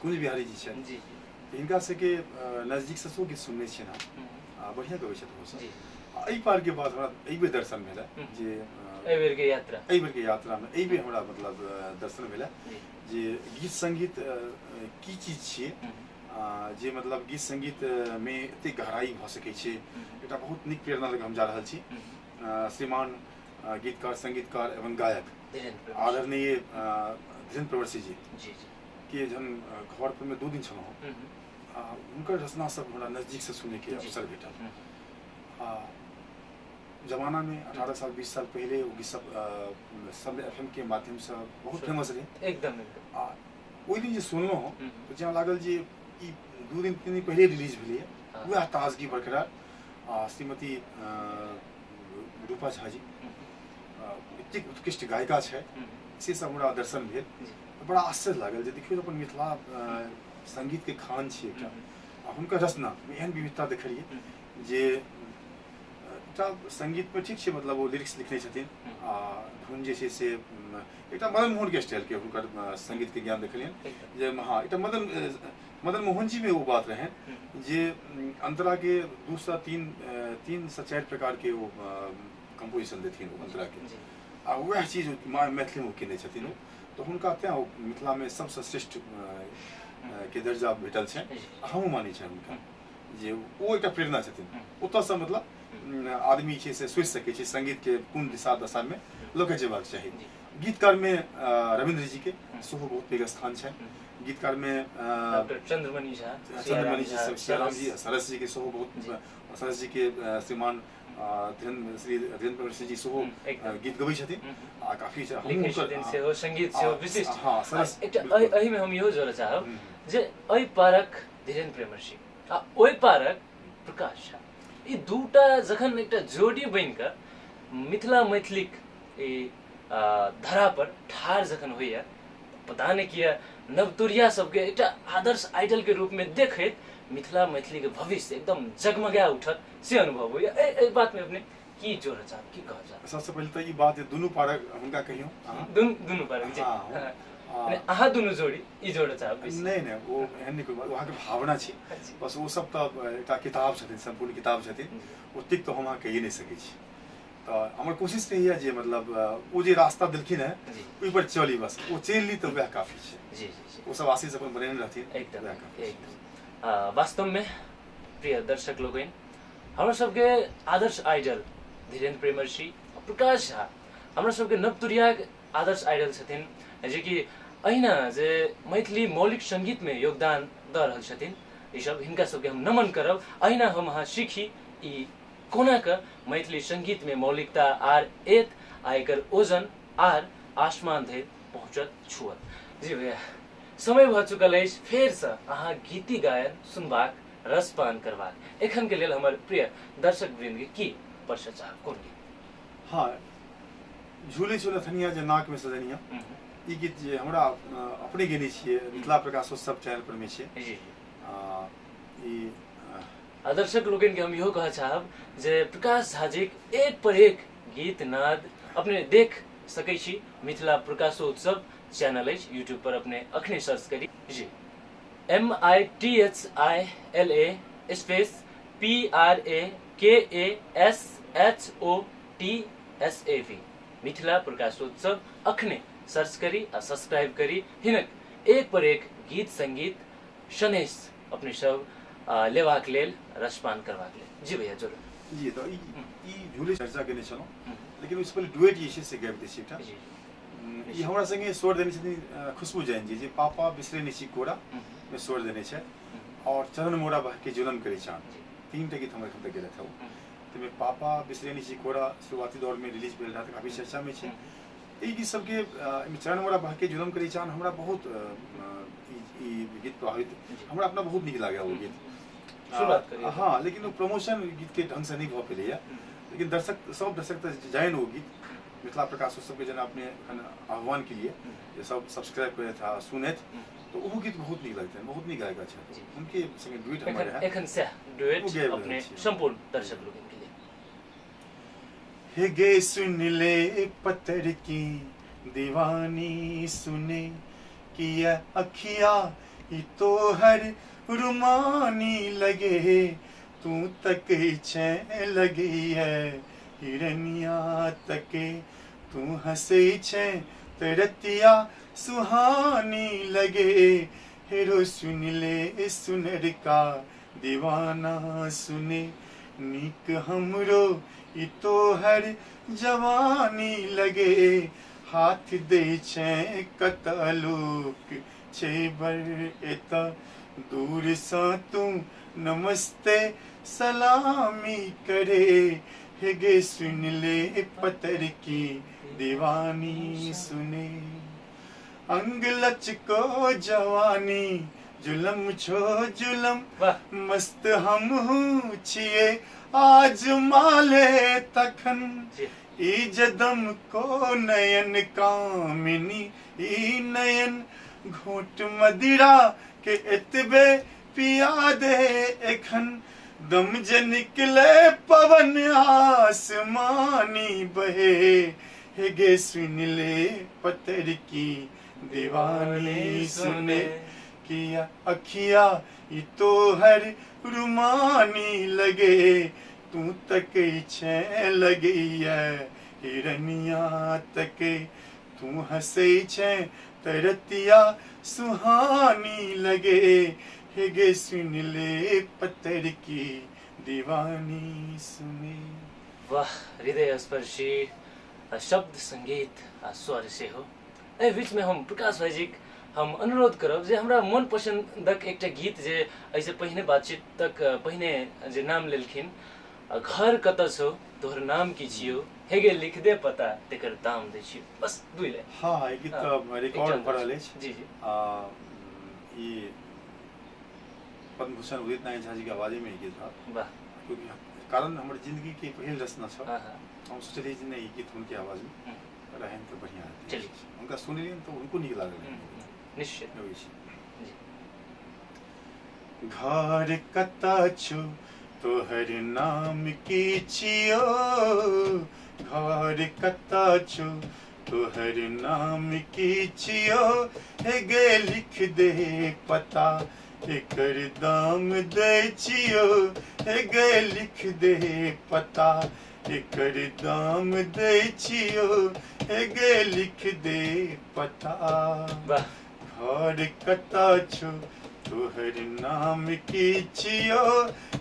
कुंज बिहारी जी छथि, हिनका सबके नजदीक से गीत सुनने छियनि हम, बढ़िया गबै छथि ओ सब। एहि पार के बाद हमरा एहि बेर दर्शन भेल जे एहि बेर के यात्रा में एहि बेर हमरा मतलब दर्शन भेल जे गीत संगीत की चीज छियै, जे मतलब गीत संगीत में एते गहराई भ सकै छै, एकटा बहुत नीक प्रेरणा लग हम जा रहल छी। श्रीमान गीतकार संगीतकार एवं गायक आदरणीय धीरेन्द्र प्रवर्षि जी के जन घर पर में 2 दिन छलहुँ, उनकर रचना सब हमरा नजदीक से सुने के अवसर भेटल। जमाना में 18 साल 20 साल पहले वो गीत सब FM के माध्यम से बहुत फेमस रहे एकदम ओहि दिन जे सुनलो हो तो जहाँ लागल जे ई 2 दिन 3 दिन पहले रिलीज भेलै वह ताजगी बरकरार श्रीमती रूपा झा जी एतेक उत्कृष्ट गायिका छै से सब हमरा दर्शन भेल बड़ा आश्चर्य लागल जे देखियौ अपन मिथिला संगीत के खान छै एकटा हुनकर रचना में एहन विविधता देखलिए जे एकटा संगीत में ठीक छै मतलब वो लिरिक्स लिखने छथिन धुन जे छै से एकटा मदन मोहन के स्टाइल के हुनकर संगीत के ज्ञान देखलियन जे हाँ एकटा मदन मोहन जी में वो बात रहे जे अंतरा के 2 से 3 से 4 प्रकार के वो कंपोजिशन देथिन अंतरा के आ वह चीज मैथिली में केने छथिन तो हुनका तें मिथिला में सबसे श्रेष्ठ के दर्जा भेटल छै हमहूँ मानै छै हुनका जे ओ एकटा प्रेरणा छथिन ओतऽसँ मतलब आदमी छै से सोचि सकै छै संगीत के कोन दिशा दशा में लऽ के जेबाक चाही गीतकार में रविंद्र जी के सेहो बहुत पैघ स्थान छै गीतकार में डॉक्टर चंद्रमणि झा सियाराम जी सरस जी के सेहो बहुत सरस जी के श्रीमान श्री धीरेन्द्र सिंह जी सेहो गीत गबै छथिन आ काफी लिखै छथिन सेहो संगीत सेहो विशिष्ट हाँ सरस एकटा एहि में हम इहो जोड़ऽ चाहब जे एहि पारक धीरेन्द्र प्रेमर्षि आ ओहि पारक प्रकाश झा ई दूटा जखन एकटा जोड़ी बनि कऽ मिथिला मैथिलीक ई धरा पर ठाढ़ जखन होइया पता नहीं किया नवतुरिया सबके एकटा आदर्श आइडल के रूप में देखैत मिथिला मैथिली के भविष्य एकदम जगमगा उठत से अनुभव होइया एहि बात में अपने की जोड़ऽ चाहब की कहऽ चाहब सबसे पहले तो ई बात दुनू पारक हुनका कहियो दुनू पारक जी अहाँ दुनू जोड़ी ई जोड़ऽ चाहब नहीं वो एहन नहीं कोई वहाँ के भावना छी बस वो सब तो एकटा किताब छथिन संपूर्ण किताब छथिन ओतेक तो हम अहाँ कहिए नहीं सकै छी तो हमर कोशिश रहैया जे मतलब वो जे रास्ता देलखिन है ओहि पर चली बस वो चलि ली तो वह काफी छै जी वो सब आशीष अपन बनेने रहथिन एकदम वास्तव में प्रिय दर्शक लोगन हमरा सबके आदर्श आइडल धीरेन्द्र प्रेमर्षि प्रकाश झा हमरा सबके नवतुरिया आदर्श आइडल छथिन जे कि अहिना जे मैथिली मौलिक संगीत में योगदान दऽ रहल छथिन ई सब हिनका सबके हम नमन करब अहिना हम अहाँ सीखी ई कोना के मैथिली संगीत में मौलिकता आर एत आ एकर ओजन आर आसमान धरि पहुँचत छुअत जी भैया समय भऽ चुकल अछि फेर से अहाँ गीती गायन सुनबाक रसपान करबाक एखन के लेल हमर प्रिय दर्शक वृंद के की परस चाहब कोन गीत हाँ झूले झूलथनिया जे नाक में सजनिया ई गीत जे हमरा अपने गेने छियै मिथिला प्रकाशोत्सव चैनल पर में छै जी ई दर्शक लोगन के हम इहो कहऽ चाहब जे प्रकाश झा जी एक पर एक गीत नाद अपने देख सकै छी मिथिला प्रकाशोत्सव चैनल अछि यूट्यूब पर अपने अखने सर्च करी जी MITHILA स्पेस PRAKASHOTSAV मिथिला प्रकाशोत्सव अखने सर्च करी आ सब्सक्राइब करी हिनक एक पर एक गीत संगीत सनेश अपने सब लेवाक लेल रसपान करबाक लेल जी भैया जरूर जी तो ई झूले चर्चा केने छलहुँ लेकिन उससे पहले डुएट जे छै से गाबि दै छी एकटा ई हमरा संगे स्वर देने छथिन खुशबू जैन जी जे पापा बिसरे निशी कोरा में स्वर देने छै और चरण मोरा बह के जुलम करे चांद 3टा गीत हमर एखन तक गेल था ताहिमे पापा बिसरे निशी कोरा शुरुआती दौर में रिलीज भेल रहै काफी चर्चा में छै ई गीत सबके चरण मोरा बह के जुलम करे चांद हमरा बहुत ई गीत प्रभावित हमरा अपना बहुत नीक लागल वो गीत शुरुआत करिए हाँ लेकिन वो प्रमोशन गीत के ढंग से नहीं भऽ पेलैया लेकिन सब दर्शक तो जाइन वो गीत मिथिला प्रकाशोत्सव के जना अपने आह्वान के लिए ये सब सब्सक्राइब करे था सुने तो वो गीत बहुत नीक लगते हैं बहुत नीक गायक छै उनके संगे डुएट हमारे है एखन से डुएट अपने संपूर्ण दर्शक लोगन के लिए हे गे सुन ले पत्थर की दीवानी सुने किया अखिया ई तो हर रुमानी लगे तू तक छे लगी है हिरनिया तके तू हंसे छे तरतिया सुहानी लगे हेरो सुन ले सुनर का दीवाना सुने नीक हमरो ई तो हर जवानी लगे हाथ दे छे कतलोक छे बर एता दूर सा तू नमस्ते सलामी करे हे गे सुन ले पत्थर की दीवानी सुने, अंग लचको जवानी जुलम छो जुलम, वाह मस्त हम हूँ छिए आज माले तखन, जी ई जदम को नयन कामिनी ई नयन, घोट मदिरा के एतबे पिया दे एखन, दम जे निकले पवन आसमानी बहे, हे गे सुन ले पत्थर की दीवानी सुने, किया अखिया ई तो हर रुमानी लगे, तू तक छे लगी है हिरनिया तके, तू हंसे छे तरतिया सुहानी लगे, हे गे सुन ले पत्थर की दीवानी सुने। वाह हृदय स्पर्शी शब्द संगीत आ स्वर से हो। एहि बीच में हम प्रकाश भाईजी हम अनुरोध करब जे हमरा मन पसंदक एकटा गीत जे ऐसे पहिने बातचीत तक पहिने जे नाम लेलखिन, घर कतऽ छौ तोहर नाम की छियौ, हेगे लिख दे पता तेकर दाम दै छियौ, बस दुई लाइन। हाँ ई गीत रिकॉर्ड भऽ रहल अछि। जी जी ई पद्म भूषण उदित नारायण झा जी के आवाज में ई गीत था, वाह क्योंकि कारण हमारे जिंदगी के पहल रचना छ, हाँ हाँ हम सोचलिए जे नहीं गीत उनके आवाज में रहन तो बढ़िया रहते, चलिए उनका सुनलियन तो उनको नीक लागल। निश्चित घर कता छु तोहर नाम की छियो, घर कता छु तोहर नाम की छियो, हे गे लिख दे पता एकर दाम दे छियो, हे गे लिख दे पता एकर दाम दे छियो, हे गे लिख दे पता। वाह घर कता छु तोहर नाम की छियो,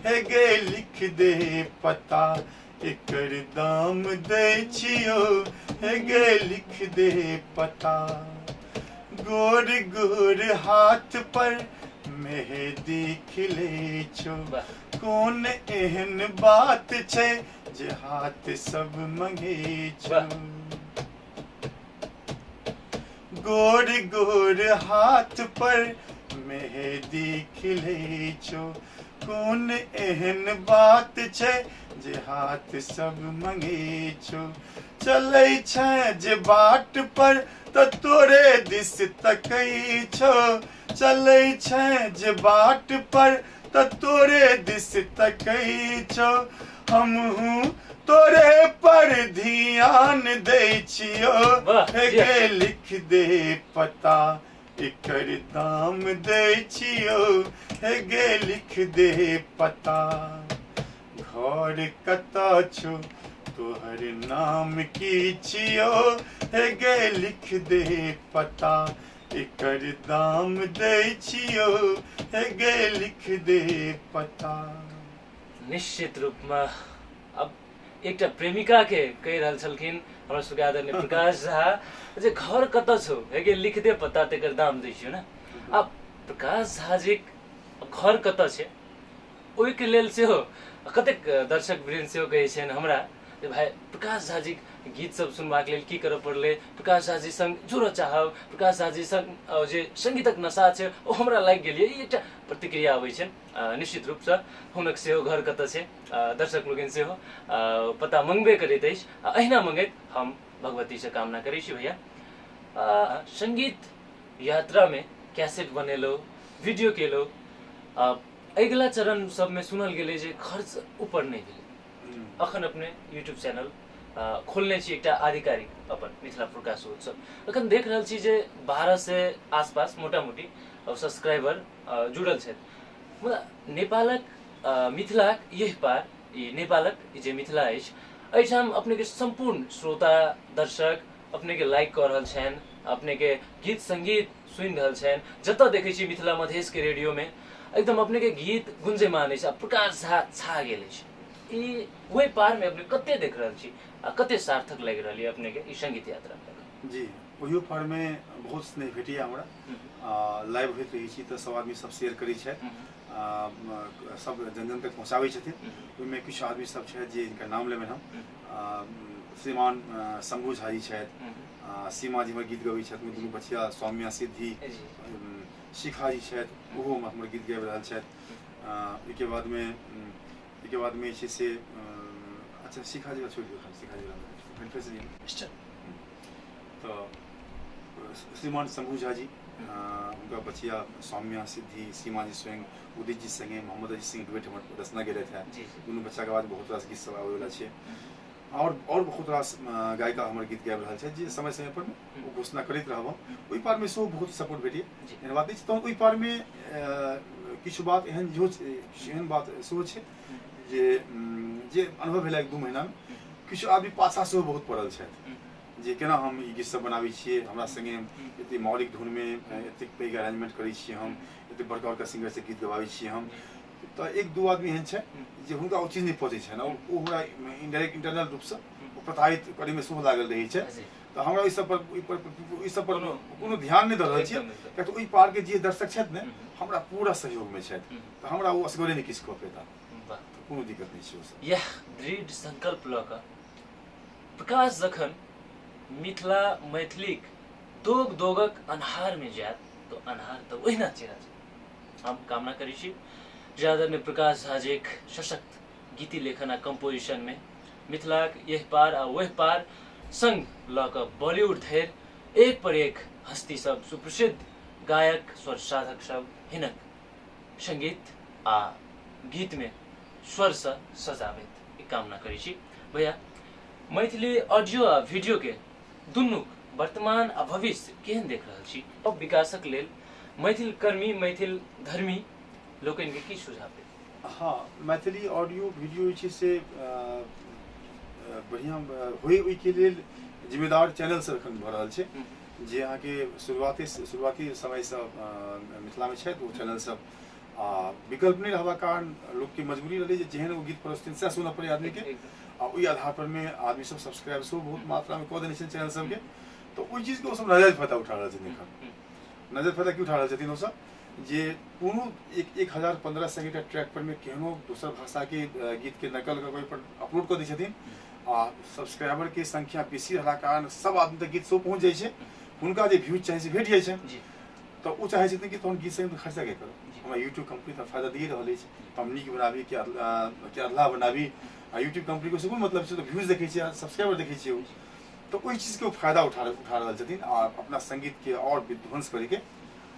हे गे लिख दे पता एकर दाम दे छियो, हे गे लिख दे पता। गोर गोर हाथ पर मेहंदी खिले छो, कौन एहन बात छे जे हाथ सब मंगे छो, गोर गोर हाथ पर मेहंदी खिले छो, कौन एहन बात छे जे हाथ सब मंगे छो, चलै छे जे बाट पर त तोरे दिस तकै छो, चलै छे जे बाट पर त तोरे दिस तकै छो, हम हूँ तोरे पर ध्यान दे छियो, हे गे लिख दे पता एकर दाम दे छियो, हे गे लिख दे पता। घर कता छु तोहर नाम की छियो, हे गे लिख दे पता एकर दाम दे छियो, हे गे लिख दे पता। निश्चित रूप में अब एकटा प्रेमिका के कहि रहल छलखिन हमरा सबके आदरणीय प्रकाश झा जे घर कतऽ छौ हेगे लिख दे पता तेकर दाम दै छियौ ना। अब प्रकाश झा जी घर कतऽ छै ओहिके लेल सेहो कतेक दर्शक वृन्द सेहो कहै छनि हमरा जे भाइ प्रकाश झा जी गीत सब सुनबाक लेल की करऽ पड़लै, प्रकाश झा जी संग जुड़ऽ चाहब, प्रकाश झा जी संग जे संगीतक नशा छै ओ हमरा लागि गेल ये, ई एकटा प्रतिक्रिया अबै छै। निश्चित रूपसँ हुनक सेहो घर कतऽ छै दर्शक लोकनि सेहो पता मंगबे करैत अछि, अहिना मंगैत हम भगवती से कामना करै छी। भैया संगीत यात्रा में कैसेट बनेलहुँ, वीडियो केलहुँ, अगिला चरण सबमे सुनल गेलै जे खर्च ऊपर नहीं भेलै, अखन अपने यूट्यूब चैनल खोलने छी एकटा आधिकारिक अपन मिथिला प्रकाश उत्सव, अखन देख रहल छी जे 12 से आसपास मोटा मोटी सब्सक्राइबर जुड़ल छथि। मतलब नेपालक मिथिलाक यही पार ई नेपालक जे मिथिला अछि एहिठाम अपने के संपूर्ण श्रोता दर्शक अपने के लाइक कर रहल छनि, अपने के गीत संगीत सुनि रहल छनि, जतऽ देखै छी मिथिला मधेश के रेडियो में एकदम अपने के गीत गुंजयमान अछि, प्रकाश झा छा गेल अछि। ई वही पार में अपने कते देख रहल छी आ कते सार्थक लागि रहल है अपने के ई संगीत यात्रा जी। ओहियो पार में बहुत स्नेह भेटैया हमरा, लाइव होइत रहै छी तऽ सब आदमी सब शेयर करै छै, सब जन जन तक पहुँचाबै छथिन। ओहिमे किछु आदमी सब छथि जे इनका नाम लेबनि हम, श्रीमान शंभू झा जी छथि, सीमा जी हमर गीत गबै छथि, दुनू बचिया सौम्या सिद्धि, शिखा जी छथि, ओहो हमर गीत गाबि रहल छथि। एहिके बादमे छै से अच्छा शिखा जी छोड़ि दियौ, शिखा जी तो श्रीमान शंभू झा जी, उनका बचिया सौम्या सिद्धि, सीमा जी स्वयं, उदित जी संगे मोहम्मद अजीत सिंह डुएट हमर रचना गेल थे। दुनू बच्चा के बाद बहुत रास गीत सब आबै वाला छै, और बहुत रास गायिका हमर गीत गाबि रहल छै जे समय समय पर ओ घोषणा करैत रहब। ओहि पार में सेहो बहुत सपोर्ट भेटैए, एहन बात नहि छै। तहन ओहि पार में किछु बात एहन बात सेहो छै जे अनुभव भेला 1-2 महीना में किछु आदमी पाछा सेहो बहुत पड़ल छथि जे केना हम ई गीत सब बनाबै छियै, हमरा संगे एते मौलिक धुन में एते पैघ अरेंजमेंट करै छियै, हम एते बड़का बड़का सिंगर से गीत गवाबै छियै हम। तो 1-2 आदमी एहन छै जे हुनका ओ चीज नहीं पहुँचे छै, ओ हमरा इनडायरेक्ट इंटरनल रूप से प्रताड़ित करे में सेहो लागल रहै छै। तो हमरा ई सब पर कोनो ध्यान नहीं दऽ रहल छियै, कियाकि ओहि पार के जे दर्शक छथि ने हमरा पूरा सहयोग में छथि, तो हमरा ओ असगरे नहीं किछु कऽ पेता, कोनो दिक्कत नहीं छै। यह दृढ़ संकल्प लऽ कऽ प्रकाश जखन मिथिला मैथिलीक दोगक अन्हार में जायत तो अन्हार तो ओहिना चिरा जायत। हम कामना करै छी जे आदरणीय प्रकाश झाजीक सशक्त गीति लेखन आ कंपोजिशन में मिथिलाक यह पार आ वह पार संग लऽ कऽ बॉलीवुड धरि एक पर एक हस्ती सब, सुप्रसिद्ध गायक, स्वर साधक सब हिनक संगीत आ गीत में स्वर से सजाबैत ई कामना करै छी। भैया मैथिली ऑडियो आ वीडियो के दुनू वर्तमान आ भविष्य केहन देख रहल छी? अब विकासक लेल मैथिल कर्मी, मैथिल धर्मी लोकनि के की सुझाव देब? हाँ, मैथिली ऑडियो वीडियो छै से बढ़िया होय, ओहिके लेल जिम्मेदार चैनल सब एखन भऽ रहल छै जे अहाँके शुरुआती समय से मिथिला में छथि। ओ चैनल सब विकल्प नहीं रहबा कारण लोग की मजबूरी रही जे जेहन ओ गीत प्रस्तुत सएह सुनऽ पड़े आदमी के, आ ओहि आधार पर में आदमी सब सब्सक्राइब सेहो बहुत मात्रा में कऽ देने छथिन चैनल सबके। तो ओहि चीज के ओ सब नजायज फायदा उठा रहल छथिन। एखन नजायज फायदा की उठा रहल छथिन ओ सब जे कोनो 1015 सेकंड के ट्रैक पर में केहनो दोसर भाषा के गीत के नकल कऽ पर अपलोड कऽ दै छथिन, आ सब्सक्राइबर के संख्या बेसी रहला कारण सब आदमी तक गीत सेहो पहुँच जाइ छै, हुनका जे व्यूज चाही से भेट जाइ छै। तो ओ चाहे छथिन कि तहन गीत संगे खर्चा के करू, हमरा यूट्यूब कंपनी तो फायदा दिए रहल अछि, हम नीक बनाबी कि अदला बनाबी, आ यूट्यूब कंपनी को कोन मतलब छै, तो व्यूज देखै छियै, सब्सक्राइबर देखै छियै, तो ओहि चीज के फायदा उठा रहल छथिन आ अपना संगीत के और विध्वंस करे के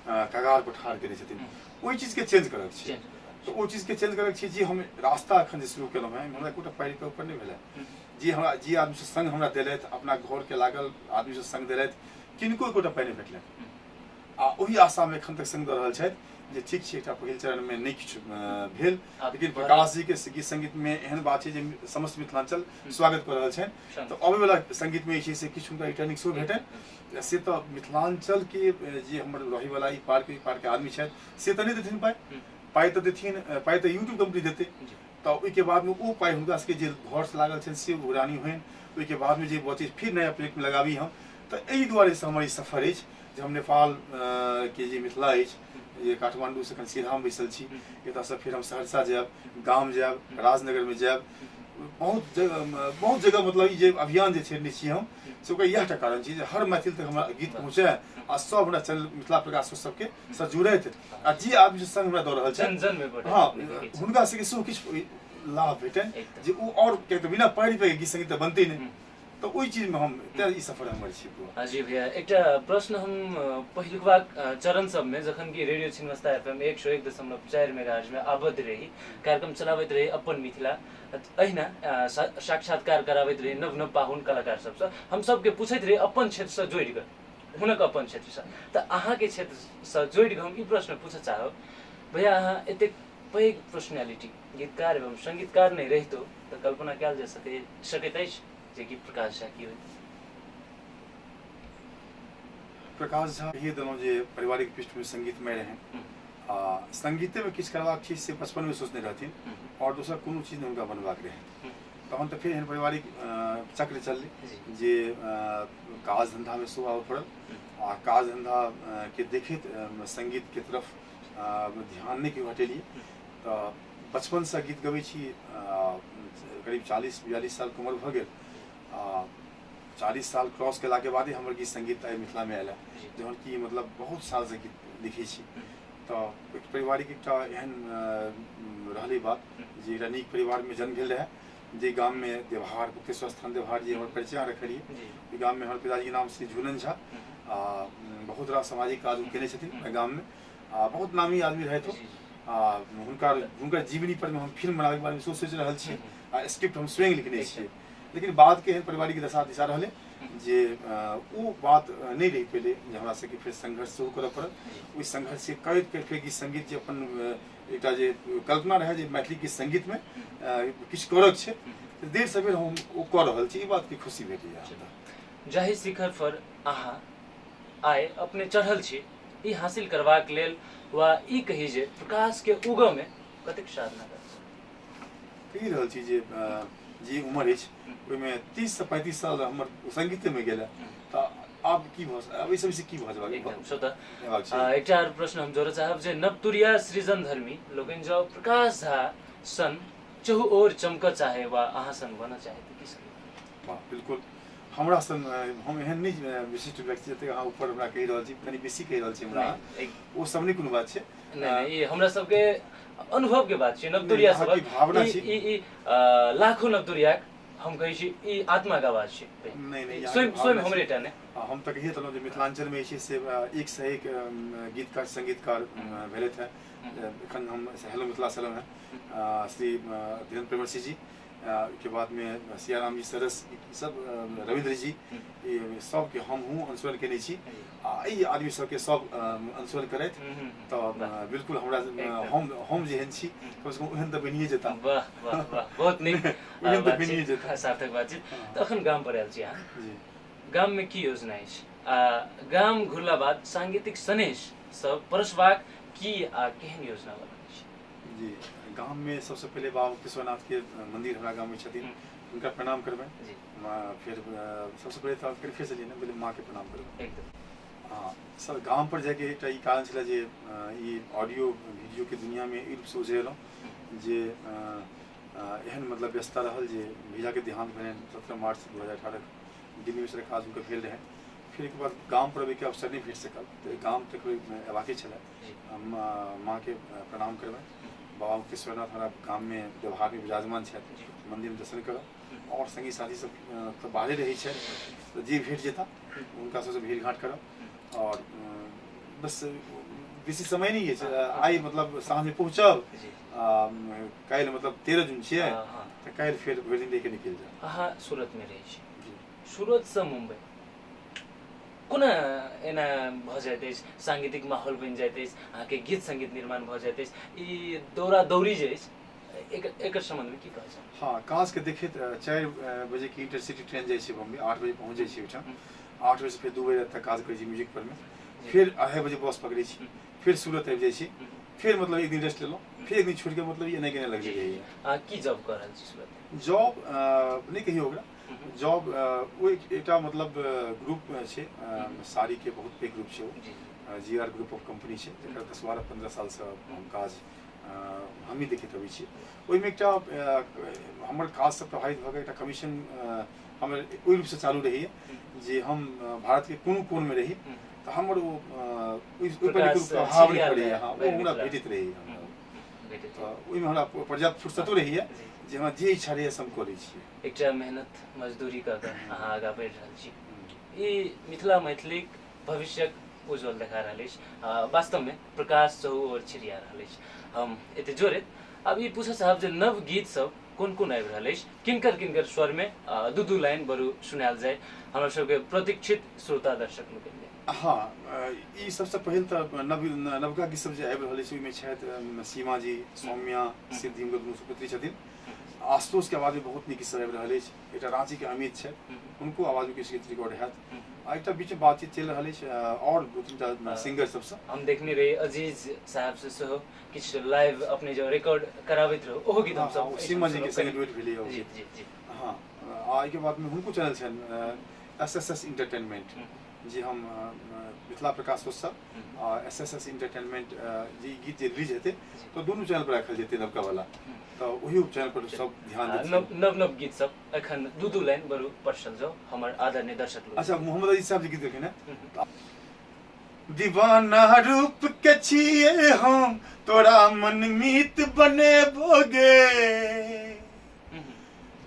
कगार पर ठाढ़ केने छथिन। ओहि चीज के चेंज करक छै, तो ओ चीज के चेंज करक छै जे हम रास्ता एखन जे शुरू केलहुँ हैं, हमरा एकोटा पैर के ऊपर नहीं भेलै, जे आदमी से संग हमरा देलथि, अपना घर के लागल आदमी से संग देलथि, किनको एकोटा पैर नहीं भेटलनि, आ ओहि आशा में एखन तक संग दऽ रहल छथि जे ठीक छै एकटा पहिल चरण में नहीं किछु भेल, लेकिन प्रकाश जी के गीत संगीत में एहन बात छै जे समस्त मिथिलांचल स्वागत कऽ रहल छनि। तो अबै वाला संगीत में छै से किछु हुनका रिटर्निंग सेहो भेटनि, से तो मिथिलांचल के जे हमर रहै वाला ई पार के आदमी छथि से तो नहीं देथिन पाइ तो देथिन, पाइ तो यूट्यूब कंपनी देतै, तो ओहिके बाद में ओ पाइ हुनका सबके जे घर से लागल छनि से उड़ानी होइन, ओहिके बाद में जे बचै फिर नया प्रोजेक्ट में लगाबी हम। तो एहि दुआरे से हमर ई सफर अछि जे हम नेपाल के जे मिथिला अछि, ये काठमांडू से सीधा हम बैसल छी, एतऽ से फिर हम सहरसा जायब, गाम जायब, राजनगर में जायब, बहुत जगह मतलब ये अभियान जे छेड़ने छी हम से ओकर इएह टा कारण छै जे हर मैथिल तक हमरा गीत पहुँचे, आ सब हमरा चैनल मिथिला प्रकाश सबके से जुड़ैत, आ जे आदमी संग हमरा दऽ रहल छै हाँ हुनका सबके सेहो किछु लाभ भेटनि जे ओ और कियाकि बिना पढ़ि पे गीत संगीत बनते नहीं, तो ओहि चीज में हम ई सफर हमर छी। जी भैया, एक प्रश्न हम पहिलुकवा चरण सब में जखन कि रेडियो छिन्नमस्ता FM 101.4 मेगाहर्ट्ज में आबद्ध रही, कार्यक्रम चलाबैत रही अपन मिथिला, अहिना साक्षात्कार कराबैत रही नव नव पाहुन कलाकार सबसँ, हम सबके पूछैत रही अपन क्षेत्र से जोड़ि कऽ, हुनक अपन क्षेत्र से, तो अहाँ के क्षेत्र से जोड़ि कऽ हम ई प्रश्न पूछऽ चाहब भैया, अहाँ एतेक पैघ पर्सनैलिटी गीतकार एवं संगीतकार नहीं रहितो तो कल्पना कयल जा सकैत अछि जे कि प्रकाश झा की होइत? प्रकाश झा ये दोनों जे पारिवारिक पृष्ठभूमि संगीत में रहे, संगीते में किछु करबाक चीज से बचपन में सोचने रहथिन, और दोसर कोनो चीज नहीं उनका बनबाक रहे, तहन तो फिर एहन पारिवारिक चक्र चललै जे काज धंधा में सेहो आबऽ पड़ल, आ काज धंधा के देखैत संगीत के तरफ ध्यान नहीं क्यों हटेलिए। तो बचपन से गीत गबै छी, करीब 40-42 साल के उम्र भ गेल। 40 साल क्रॉस केला के बाद हमर गीत संगीत मिथिला में आयल, जहन कि मतलब बहुत साल से गीत लिखे छी। तो पारिवारिक एक एहन रहली बात जे एकटा नीक परिवार में जन्म भेल रहे, जे गाम में देवहार गुप्तेश्वर स्थान देवहार जी हमर परिचय रखलिए। गाम में हमर पिताजी के नाम श्री झूलन झा, बहुत रास सामाजिक काज केने छथिन गाम में, बहुत नामी आदमी रहे। तो हुनकर जीवनी पर हम फिल्म बनावे के बारे में सोच रहल छी, स्क्रिप्ट हम स्वयं लिखने छियै। लेकिन बाद के एहन पारिवारिक दशा दिशा रहले जे वो बात नहीं रही पहले, जे हमरा सबके फिर संघर्ष शुरू करऽ पड़ल। ओहि संघर्ष से करके गीत संगीत जे अपन एकटा जे कल्पना रहे जे मैथिली गीत संगीत में किछु करक छै, देर सबेर हम ओ कऽ रहल छी। ई बात की खुशी भेटैया। जाहि शिखर पर अहाँ आइ अपने चढ़ल छी, ई हासिल करबाक लेल वा ई कही जे प्रकाश के उगम में कतेक साधना कहि रहल छी जे जी उम्र अछि, ओहिमे 30 से 35 साल हमर संगीत में गेल। तो आब की अब ई सब से की भऽ एकदम स्वतः एकटा और प्रश्न हम जोड़ऽ चाहब जे नवतुरिया सृजन धर्मी लोगन जो प्रकाश झा सन चहु और चमक चाहे वा अहाँ सन बनऽ चाहे त की सब? वाह, बिल्कुल हमरा सन हम एहन नहीं विशिष्ट व्यक्ति जते अहाँ ऊपर हमरा कहि रहल छी, कनी बेसी कहि रहल छी हमरा, ओ सब नहीं कोनो बात छै। नहीं, ई हमरा सबके अनुभव के बात छै। नवतुरिया सब भावना छै, ई लाखों नवतुरिया हम कही छी ई आत्मा का बात छै। नहीं स्वयं हमरे टा ने हम तो कहिए तलौं जे मिथिलांचल में से एक से एक गीतकार संगीतकार भेले थे। एखन हम हेलो मिथिला सलम है श्री धीरेन्द्र प्रेमसी जी, के बाद में सियाराम जी सरस, सब रविंद्र जी, सब के हम हूँ अनुसरण केने छी। ई आदमी सबके सब अनुसरण करैत तो बिल्कुल हमरा हम जेहन छी कम से कम ओहन तो बनिए जेता। वाह वाह वाह, बहुत नीक ओहन तो बनिए जेता, सार्थक बातचीत। तो अखन गाम पर आयल छी अहाँ, गाम में की योजना अछि? गाम घुरला बाद सांगीतिक सनेश सब परसबाक की केहन योजना बनल छै? जी, गाम में सबसे पहले बाबा केशवनाथ के मंदिर हमारा गाँव में छथिन, उनका प्रणाम करबें। फिर सबसे पहले तो फिर से ना पहले माँ के प्रणाम करबें एकदम। हाँ, सब गाम पर जाके एकटा ई कारण छला जे ई ऑडियो वीडियो के दुनिया में ई रूप से उजरेलहुँ जे एहन मतलब व्यस्तता रहल जे भैया के देहांत भेलनि 17 मार्च 2018 दिल्ली में काज हुनकर भेल रहे। फिर एक बार गाम पर अबैके अवसर नहीं भेट सकल, तो गाम तक अयबाके छलै। माँ के प्रणाम करबें। बाबा केशवनाथ हमारा गाम में व्यवहार में विराजमान है, मंदिर में दर्शन करब और संगी साथी सब तो बाहरे रही है, तो जी भेट जेता उनका सबसे भीड़ घाट करब। और बस बेसी समय नहीं है, आई मतलब साँझ में पहुँचब, काल्हि मतलब 13 जून छियै, तो काल्हि फिर भरि दिन लेके निकलि जायब। अहाँ सूरत में रही छी, सूरत से मुंबई कोना एना भ जाइत अछि, सांगीतिक माहौल बनि जाइत अछि, अहाँके गीत संगीत निर्माण भ जाइत अछि, ई दौड़ा दौड़ी जे अछि एकर संबंध में की कहै छै? हाँ, काज के देखैत 4 बजे की इंटरसिटी ट्रेन जाइ छै बम्बई, 8 बजे पहुँच जाइ छै ओहिठाम। 8 बजे से फिर 2 बजे तक काज करै छी म्यूजिक पर में, फिर 2:30 बजे बस पकड़ै छी, फिर सूरत आबि जाइ छी, फिर मतलब एक दिन रेस्ट लेलहुँ, फिर एक दिन छुटि के मतलब ये नहीं लग जाइए। की जॉब कर रहल छी सूरत? जॉब नहीं कहियो ओकरा, जॉब वो एकटा मतलब ग्रुप छै, साड़ी के बहुत पैघ ग्रुप छै, GR ग्रुप ऑफ कंपनी छै, जकर 10-12-15 साल से हम काज हम ही देखैत अबै छी। ओहिमे एकटा हमर काज से प्रभावित भऽ कऽ एकटा कमीशन हमर ओहि रूप से चालू रही जे हम भारत के कोनो कोन में रही तो हमर वो प्रभाव रही, हाँ वो हमरा भेटैत रही। तो ओहिमे हमरा पर्याप्त फुर्सतो रही है जे हमरा जे इच्छा रहैए हम करै छी। एकटा मेहनत मजदूरी कऽ कऽ अहाँ आगाँ बढ़ि रहल छी, ई मिथिला मैथिलीक भविष्यक उज्जवल देखा रहल अछि। वास्तव में प्रकाश चहु और छिड़िया रहल अछि। हम एते जोड़ैत अब ई पूछऽ चाहब जे नव गीत सब कोन कोन आबि रहल अछि, किनकर किनकर स्वर में 2-2 लाइन बरू सुनायल जाय हमरा सबके प्रतीक्षित श्रोता दर्शक लोकनि। हाँ, ई सबसे पहिल तो नवका गीत सब जे आबि रहल अछि ओहिमे छथि सीमा जी, सौम्या, सिद्धि हुनकर दुनू सुपुत्री छथिन। आशुतोष के आवाज में बहुत नीक सब आबि रहल अछि। एकटा रांची के अमित छै, उनको आवाज में किछु गीत रिकॉर्ड हैत। एकटा बीच में बातचीत चलि रहल अछि और 2-3टा सिंगर सबसँ हम देखने रही अजीज साहब से सेहो किछु लाइव अपने जो रिकॉर्ड कराबैत रहौ, ओहो गीत हम सब सीमा जी के संग डुएट भेलै। जी जी जी। हाँ, एहिके बाद में हुनको चैनल छनि SSS इंटरटेनमेंट, जी हम मिथिला प्रकाश उत्सव और SSS इंटरटेनमेंट जी गीत जे रिलीज हेतै तो दोनों चैनल पर रखल जेतै नवका वाला तो वही चैनल पर सब ध्यान देते नव गीत सब एखन दू लाइन बरु पढ़ल जाओ हमर आदरणीय दर्शक लोग। अच्छा मोहम्मद अजीज साहब जी गीत देखे ना दीवाना रूप के छिए हम तोरा मनमीत बने बोगे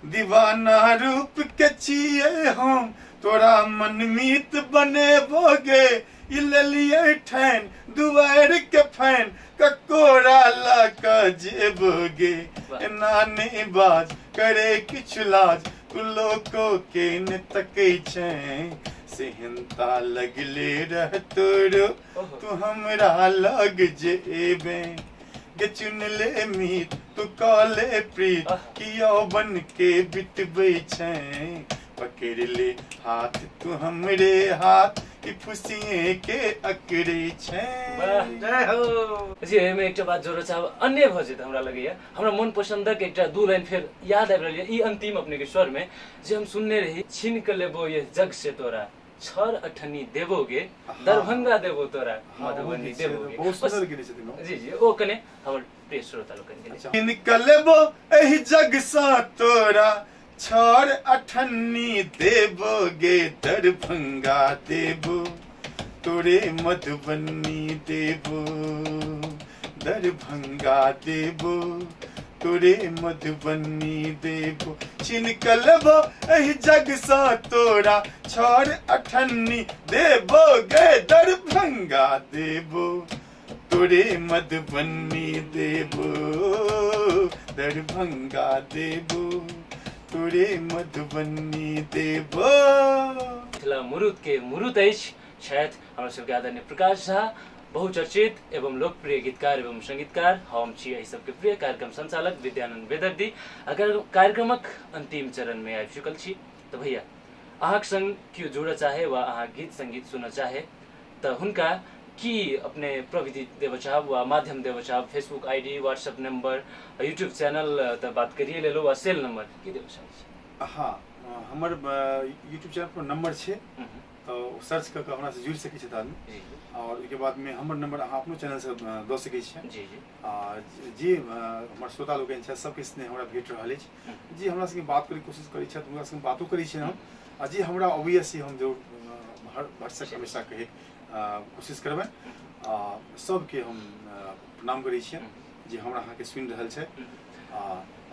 दीवाना रूप के छिए हम तोरा मनमीत बने बोगे इलिए ठैन दुआर के फैन ककोरा लका जेबोगे नानी बाज करे किछ लाज तू लोको के न तकै छै सेहनता लगले रह तोरो तू हमरा लग जेबे गे चुन ले मीत तू काले प्रीत कियो बन के बितबै छै पकड़ ले हाथ तू हमरे हाथ की फुसिए के अकड़े छै। जय हो जी एमे एकटा बात जोड़ो चाहब अन्य भ जेत हमरा लगैया हमरा मन पसंदक एकटा दू लाइन फेर याद आबि रहल ई अंतिम अपने के स्वर में जे हम सुनने रही छीन के लेबो ये जग से तोरा छर अठनी देबोगे दरभंगा देबो तोरा मधुबनी देबोगे बहुत सुंदर गीत छथिन जी जी ओ कने हमर प्रिय श्रोता लोकन के लिए छीन के लेबो एही जग सा तोरा छर अठन्नी देबोगे दरभंगा देबो तोरे मधुबनी देबो दरभंगा देबो तोरे मधुबनी देबो छीन के लेबो एही जग सा तोरा छर अठन्नी देबोगे दरभंगा देबो तोरे मधुबनी देबो दरभंगा देबो तोरे मधुबनी देबो। मिथिला मुरुत के मुरुत अछि छथि हमर सबके आदरणीय प्रकाश झा बहुचर्चित एवं लोकप्रिय गीतकार एवं संगीतकार हम छी एहि सबके प्रिय कार्यक्रम संचालक विद्यानंद बेदर्दी। अगर कार्यक्रमक अंतिम चरण में आबि चुकल छी तो भैया अहाँक संग केओ जुड़ऽ चाहे वा अहाँ गीत संगीत सुनऽ चाहे तो हुनका की अपने प्रविधि देव चाहब वा माध्यम देव चाहब Facebook ID WhatsApp number YouTube channel तो बात करिए ले लो वा सेल नंबर की देव चाहब। हाँ हमर यूट्यूब चैनल पर नंबर छे तो सर्च क के हमरा से जुड़ सकै छै आदमी और उसके बाद में हमर नंबर अहाँ अपनो चैनल से द सकै छियै जी जी हमर श्रोता लोग छै सबके स्नेह हमरा भेट रहल अछि जी हमरा संगे बात करे कोशिश करै छथि हमरा संगे बातो करै छी हम आ जी हमरा ऑब्वियसली हम जरूर हर व्हाट्सएप हमेशा कहे कोशिश करबै सबके हम प्रणाम करै छियै जी हमरा अहाँके सुनि रहल छै।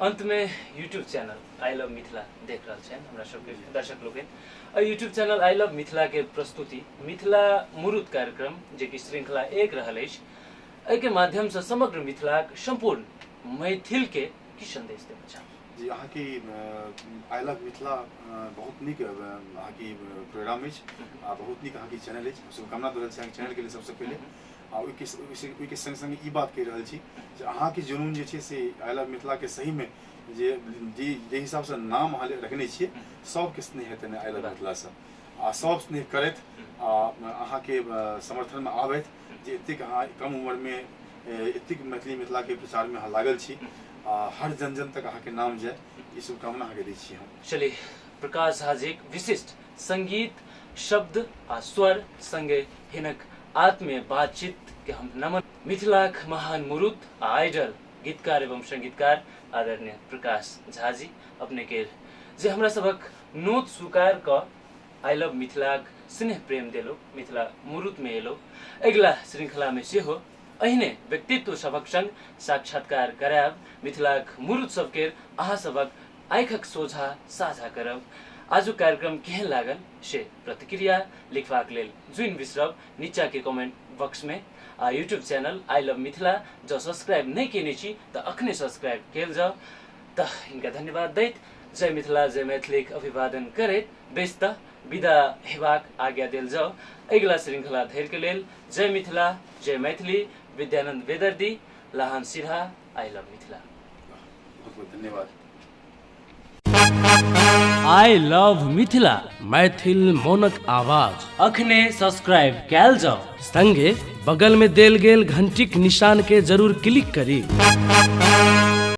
अंत में YouTube channel I love Mithila देख रहल छै हमरा सबके दर्शक लोग YouTube channel I love Mithila के प्रस्तुति मिथिला मुरुत कार्यक्रम जे कि श्रृंखला 1 रहल अछि एहि के माध्यम से समग्र मिथिला संपूर्ण मैथिल के की संदेश देना चाहब जी अहाँ की आई लव मिथिला बहुत निक अहाँ की प्रोग्राम अछि बहुत निक अहाँ की चैनल अछि शुभकामना दऽ रहल छी चैनल के लिए सबसे पहले आ ओहिके संग संग ई बात कहि रहल छी जे अहाँ के जुनून जे छै से आई लव मिथिला के सही में जे हिसाब से नाम अहाँ रखने छियै सबके स्नेह हेतै आई लव मिथिला से आ सब स्नेह करैत अहाँ के समर्थन में आबैत जे एतेक अहाँ कम उम्र में एतेक मैथिली मिथिला के प्रचार में अहाँ लागल छी हर जन जन तक अहाँ के नाम जाए ई शुभकामना अहाँ के दै छी हम। चलिए प्रकाश झा जी विशिष्ट संगीत शब्द आ स्वर संगे हिनक आत्मीय बातचीत के हम नमन मिथिलाक महान मुरुत आइडल गीतकार एवं संगीतकार आदरणीय प्रकाश झा जी अपने के जे हमरा सबक नोत स्वीकार क आई लव मिथिलाक स्नेह प्रेम देलो मिथिला मुरुत में एलो अगिला श्रृंखला में से हो अहिने व्यक्तित्व सबक संग साक्षात्कार कराब मिथिलाक मुरुत सबके अहाँ सबक आँखिक सोझा साझा करब। आजु कार्यक्रम केहन लागल से प्रतिक्रिया लिखबाक लेल जुइन बिसरब नीचा के कमेंट बॉक्स में आ YouTube channel I love Mithila जो सब्सक्राइब नहीं केने छी तो अखने सब्सक्राइब कैल जाओ तो इनका धन्यवाद दैत जय मिथिला जय मैथिलीक अभिवादन करैत बेस्त विदा हेबाक आज्ञा देल जाओ। अगिला श्रृंखला धैर्य के लेल जय मिथिला जय मैथिली विद्यानंद बेदर्दी लाहन सिन्हा आई लव मिथिला बहुत बहुत धन्यवाद। आई लव मिथिला मैथिल मोनक आवाज अखने सब्सक्राइब कैल जाओ संगे बगल में देल गेल घंटीक निशान के जरूर क्लिक करी।